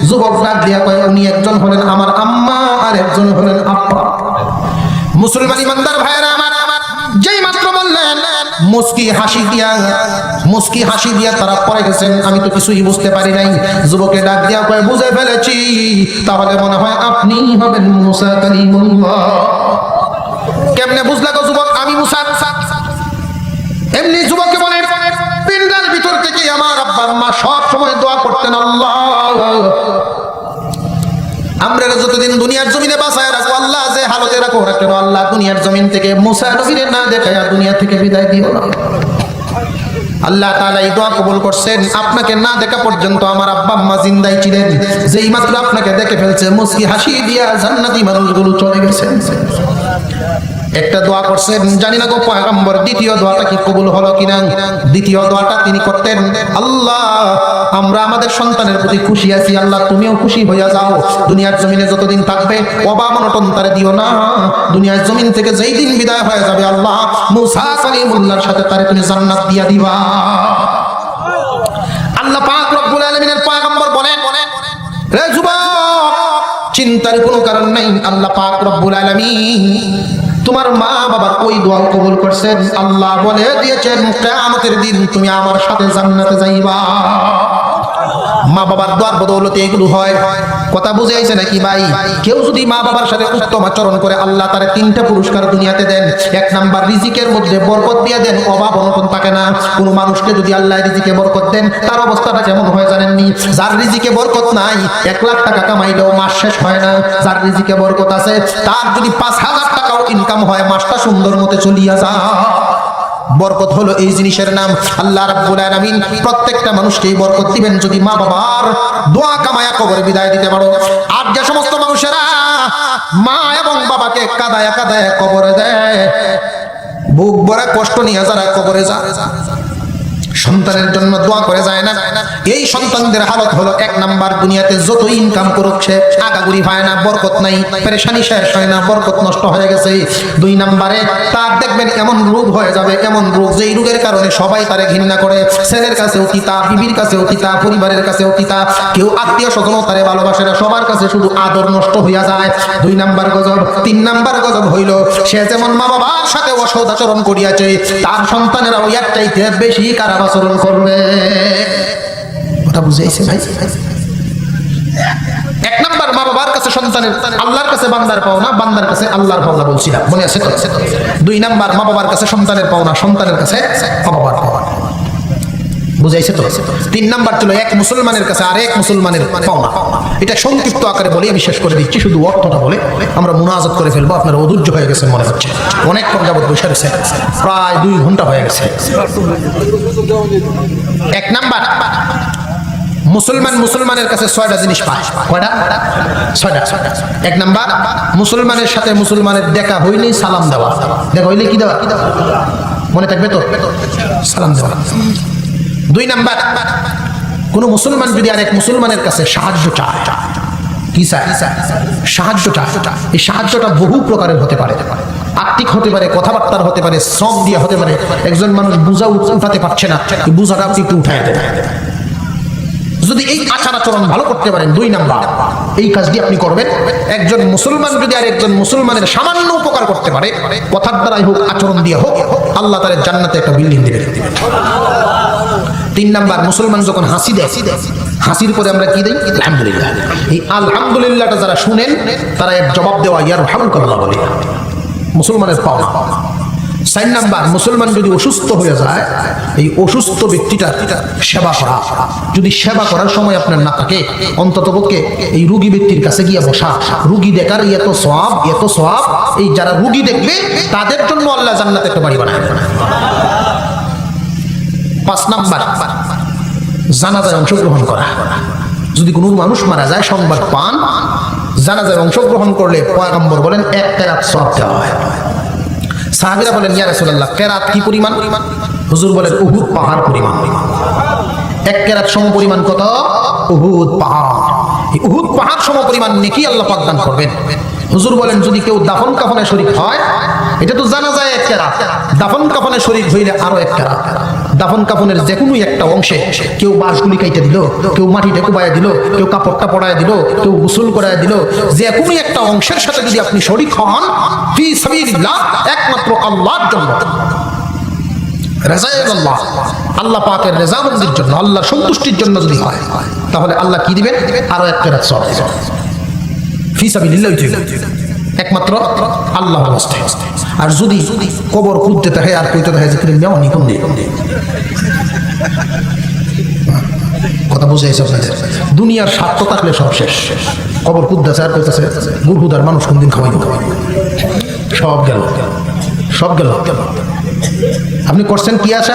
যুবক ডাক দিয়া কয়, উনি একজন হলেন আমার আম্মা আর একজন হলেন আব্বা। মুসলমান ইমানদার ভাইরা আমার, যেই মাত্র বললেন মুস্কি হাসি দিয়া তারা পড়ে গেছেন। আমি তো কিছুই বুঝতে পারি নাই। যুবকে ডাক দিয়া কয়, বুঝে ফেলেছি, তাহলে মনে হয় আপনি হবেন মুসা কালিমুল্লাহ। কেমনে বুঝলা গো যুবক আমি মুসা? এমনি যুবককে বলে, পিণ্ডার ভিতর থেকে আমার আব্বা আম্মা সব সময় দোয়া করতেন, আল্লাহ আমরা যতদিন দুনিয়ার জমিনে বাঁচায় রাখো, আল্লাহ যে হালতে রাখো না কেন, আল্লাহ দুনিয়ার জমিন থেকে মুসা নবীরে না দেখায়া দুনিয়া থেকে বিদায় দিও না। আল্লাহ তাআলা এই দোয়া কবুল করছেন। আপনাকে না দেখা পর্যন্ত আমার আব্বা আম্মা জিন্দাই ছিলেন, যেই মাত্র আপনাকে দেখে ফেলছে মুস্কি হাসি দিয়া জান্নাতি মানুষগুলো চলে গেছে। একটা দোয়া করছেন, জানি না গো পয়গম্বর দ্বিতীয় দোয়াটা কি কবুল হলো কিনা। দ্বিতীয় দোয়াটা তিনি করতেন, আল্লাহ আমরা আমাদের সন্তানের প্রতি খুশি আছি, আল্লাহ তুমিও খুশি হইয়া যাও। দুনিয়ার জমিনে যতদিন থাকবে অভাব অনটন তারে দিও না। দুনিয়ার জমিন থেকে যেই দিন বিদায় হয়ে যাবে আল্লাহ মুসা কালিমুল্লাহর সাথে তারে তুমি জান্নাত দিয়া দিবা। আল্লাহ পাক রব্বুল আলামিনের পয়গম্বর বলেন, রে যুবক চিন্তার কোনো কারণ নাই, আল্লাহ পাক রব্বুল আলামিন তোমার মা বাবার ওই দোয়া কবুল করছেন। আল্লাহ বলে দিয়েছেন কিয়ামতের দিন তুমি আমার সাথে জান্নাতে যাইবা। মা বাবার দোয়ার বদৌলতে এগুলো হয়। কথা বুঝে আইছে নাকি ভাই? কেউ যদি মা বাবার সাথে উত্তম আচরণ করে আল্লাহ তার তিনটা পুরস্কার দুনিয়াতে দেন। এক নাম্বার, রিজিকের মধ্যে বরকত দিয়ে দেন, অভাব অনটন থাকে না। কোন মানুষকে যদি আল্লাহ রিজিকে বরকত দেন তার অবস্থাটা কেমন হয় জানেননি? যার রিজিকে বরকত নাই 1 লাখ টাকা কামাইলেও মাস শেষ হয় না। যার রিজিকে বরকত আছে তার যদি 5,000 টাকাও ইনকাম হয় মাসটা সুন্দর মতে চলিয়া যায়। বরকত হলো এই জিনিসের নাম। আল্লাহ রাব্বুল আলামিন প্রত্যেকটা মানুষকে বরকত দিবেন যদি মা বাবার দোয়া কামায়া কবরে বিদায় দিতে পারো। আর যে সমস্ত মানুষেরা মা এবং বাবাকে কাদায়া কাদায়া কবরে দেয়। বুক ভরা কষ্ট নিয়ে যারা কবরে যায়, সন্তানের জন্য দোয়া করে যায় না, এই সন্তানদের হালত হলো, এক নাম্বার, দুনিয়াতে যত ইনকাম করুক সে আগাগুড়ি পায় না, বরকত নাই, পেরেশানি শেষ হয় না, বরকত নষ্ট হয়ে গেছে। দুই নাম্বারে তার দেখবেন এমন রোগ হয়ে যাবে, এমন রোগ যেই রোগের কারণে সবাই তারে ঘৃণা করে, ছেলের কাছে অতিতা, বিবির কাছে অতিতা, পরিবারের কাছে অতিতা, কেউ আত্মীয় স্বজন তারে ভালোবাসে না, সবার কাছে শুধু আদর নষ্ট হইয়া যায়। দুই নাম্বার গজব। তিন নাম্বার গজব হইল, সে যেমন মা বাবার সাথে অসৎ আচরণ করিয়াছে, তার সন্তানেরা ওই একটাইতে বেশি খারাপ আচরণ করবে। কথা বুঝাইছে ভাই? এক নাম্বার মা বাবার কাছে সন্তানের, আল্লাহর কাছে বান্দার পাওনা, বান্দার কাছে আল্লাহর পাওনা বলছিলাম, মনে আছে তো? দুই নাম্বার মা বাবার কাছে সন্তানের পাওনা, সন্তানের কাছে মা বাবার পাওনা, বুঝাইছে তো? তিন নাম্বার ছিল এক মুসলমানের কাছে আরেক মুসলমানের পাওনা। এটা সংক্ষিপ্ত আকারে বলে আমি শেষ করে দিচ্ছি, শুধু অর্থটা বলে আমরা মুনাজাত করে ফেলবো। আপনারা অধৈর্য হয়ে গেছেন মনে হচ্ছে, অনেকক্ষণ যাবত বসে রয়েছে, প্রায় 2 ঘন্টা হয়ে গেছে। এক নাম্বার, মুসলমান মুসলমানের কাছে 6টা জিনিস পায়। কয়টা? 6টা। এক নাম্বার, মুসলমানের সাথে মুসলমানের দেখা হইলেই সালাম দেওয়া। দেখা হইলে কি দেওয়া? মনে থাকবে তো? সালাম দেওয়া। দুই নাম্বার, কোন মুসলমান যদি আরেক মুসলমানের কাছে সাহায্য চায়, কি চায়? সাহায্য চায়। এই সাহায্যটা বহু প্রকারের হতে পারে, আর্থিক হতে পারে, কথাবার্তার হতে পারে, শ্রম দিয়ে হতে পারে। একজন মানুষ বোঝা উঠাতে পারছে না, এই বোঝাটা আপনি একটু উঠাই দেন। যদি এই আচার আচরণ ভালো করতে পারেন, দুই নাম্বার এই কাজটি আপনি করবেন। একজন মুসলমান যদি আর একজন মুসলমানের সামান্য উপকার করতে পারে, কথার দ্বারাই হোক, আচরণ দিয়ে হোক, আল্লাহ তাআলা জান্নাতে একটা বিল্ডিং দিবেন। তিন নাম্বার, মুসলমান যখন হাসি দেয়, হাসির পরে আমরা কি দেই? আলহামদুলিল্লাহ। এই আলহামদুলিল্লাহটা যারা শুনেন তারা এক জবাব দেওয়া ইয়ারহামুকাল্লাহ বলে, মুসলমানের পাওনা। 4 নাম্বার, মুসলমান যদি অসুস্থ হয়ে যায়, এই অসুস্থ ব্যক্তিটার সেবা করা। যদি সেবা করার সময় আপনার না থাকে, অন্ততপক্ষে এই রোগী ব্যক্তির কাছে গিয়ে বসা। রোগী দেখার এত সওয়াব, এত সওয়াব, এই যারা রোগী দেখবে তাদের জন্য আল্লাহ জান্নাতে একটা বাড়ি বানায়। 5 নাম্বার, জানাজায় অংশগ্রহণ করা। যদি কোনো মানুষ মারা যায়, সংবাদ পান, জানাজায় অংশগ্রহণ করলে পয়গম্বর বলেন 1 কেরাত সওয়াব দেওয়া হয়। সাহাবীরা বলেন, ইয়া রাসূলুল্লাহ, কেরাত কি পরিমাণ? হুজুর বলেন, উহুদ পাহাড় পরিমাণ। 1 কেরাত সম পরিমাণ কত? উহুদ পাহাড়। এই উহুদ পাহাড় সম পরিমাণ নেকি আল্লাহ পাক দান করবেন। হুজুর বলেন, যদি কেউ দাফন কাফনে শরীক হয়, এটা তো জানা যায় 1 কেরাত, দাফন কাফনে শরীক হইলে আরো 1 কেরাত। দাফন কাফনের যে কোনো একটা অংশে কেউ বাঁশগুলি কাইটে দিল, কেউ মাটিটা কুবাইয়া দিল, কেউ কাপড়টা পড়ায় দিল, কেউ গোসল করায় দিল, যে কোনো একটা অংশের সাথে যদি আপনি শরীক হন ফি সাবিলিল্লাহ, একমাত্র আল্লাহর জন্য, রাজায়ে আল্লাহ, আল্লাহ পাকের রেজামন্দির জন্য, আল্লাহর সন্তুষ্টির জন্য যদি হয়, তাহলে আল্লাহ কি দিবেন? আরো 1 কেরাত সওয়াব দিবেন। ফি সাবিলিল্লাহ, একমাত্র আল্লাহর রাস্তায়। আর যদি কবর খুঁজতে থাকে আর কইতে থাকে যে নেওয়া নিকুন দিয়ে, কথা বুঝাইছে আপনাদের? দুনিয়ার স্বার্থ থাকলে সব শেষ। কবর খুঁজতেছে আর কইতেছে গুরহুদার মানুষ কোনদিন খাওয়াইব, সব গেল, সব গেল। আপনি করছেন কি আশা?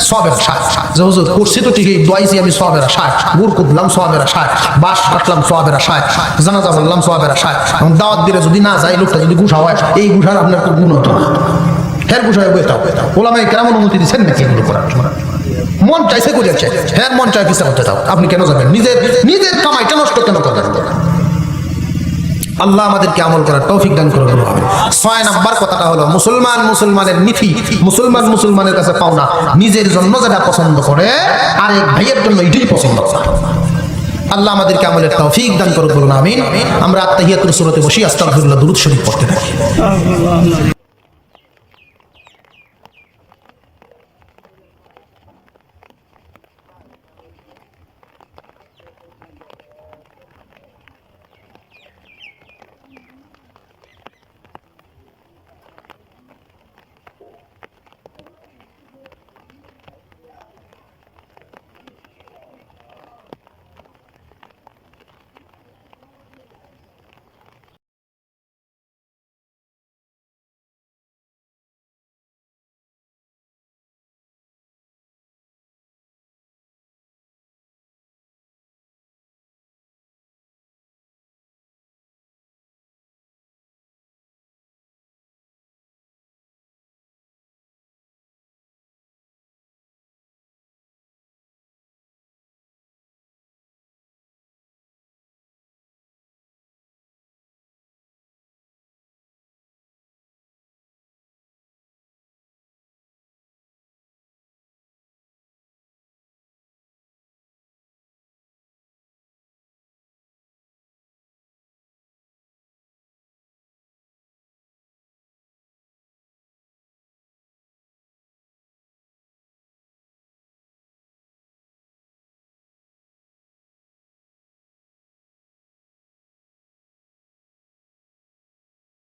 সবের আশা। যে হুজুর করছি তো ঠিকই, দোয়াইছি আমি সবের আশায়, গুড় কুদলাম সবের আশায়, বাস কাটলাম সবের আশায়, জানাজা বললাম সবের আশায়, দাওয়াত দিলে যদি না যায়, লোকটা যদি গুসা হয়, এই গুসার আপনার তো গুণ হতো না। হ্যাঁ, গুসা হয়ে বেতাও, ওলামায়ে কেরাম অনুমতি দিচ্ছেন নাকি এগুলো করার জন্য? মন চাইছে করিয়াছে, হ্যাঁ মন চাই কিসা করতে দাও। আপনি কেন যাবেন? নিজের কামাইটা নষ্ট কেন করবেন? আল্লাহ আমাদেরকে আমল করার তৌফিক দান করুন। 6 নাম্বার কথাটা হলো, মুসলমান মুসলমানের নীতি, মুসলমান মুসলমানের কাছে পাওনা। নিজের জন্য যেটা পছন্দ করে আরেক ভাইয়ের জন্য এটাই পছন্দ করে। আল্লাহ আমাদেরকে আমলের তৌফিক দান করুন, আমিন। আমরা আত্তাহিয়াতুর সূরাতে বসি আস্তাগফিরুল্লাহ, দুরূদ শরীফ পড়তে থাকি।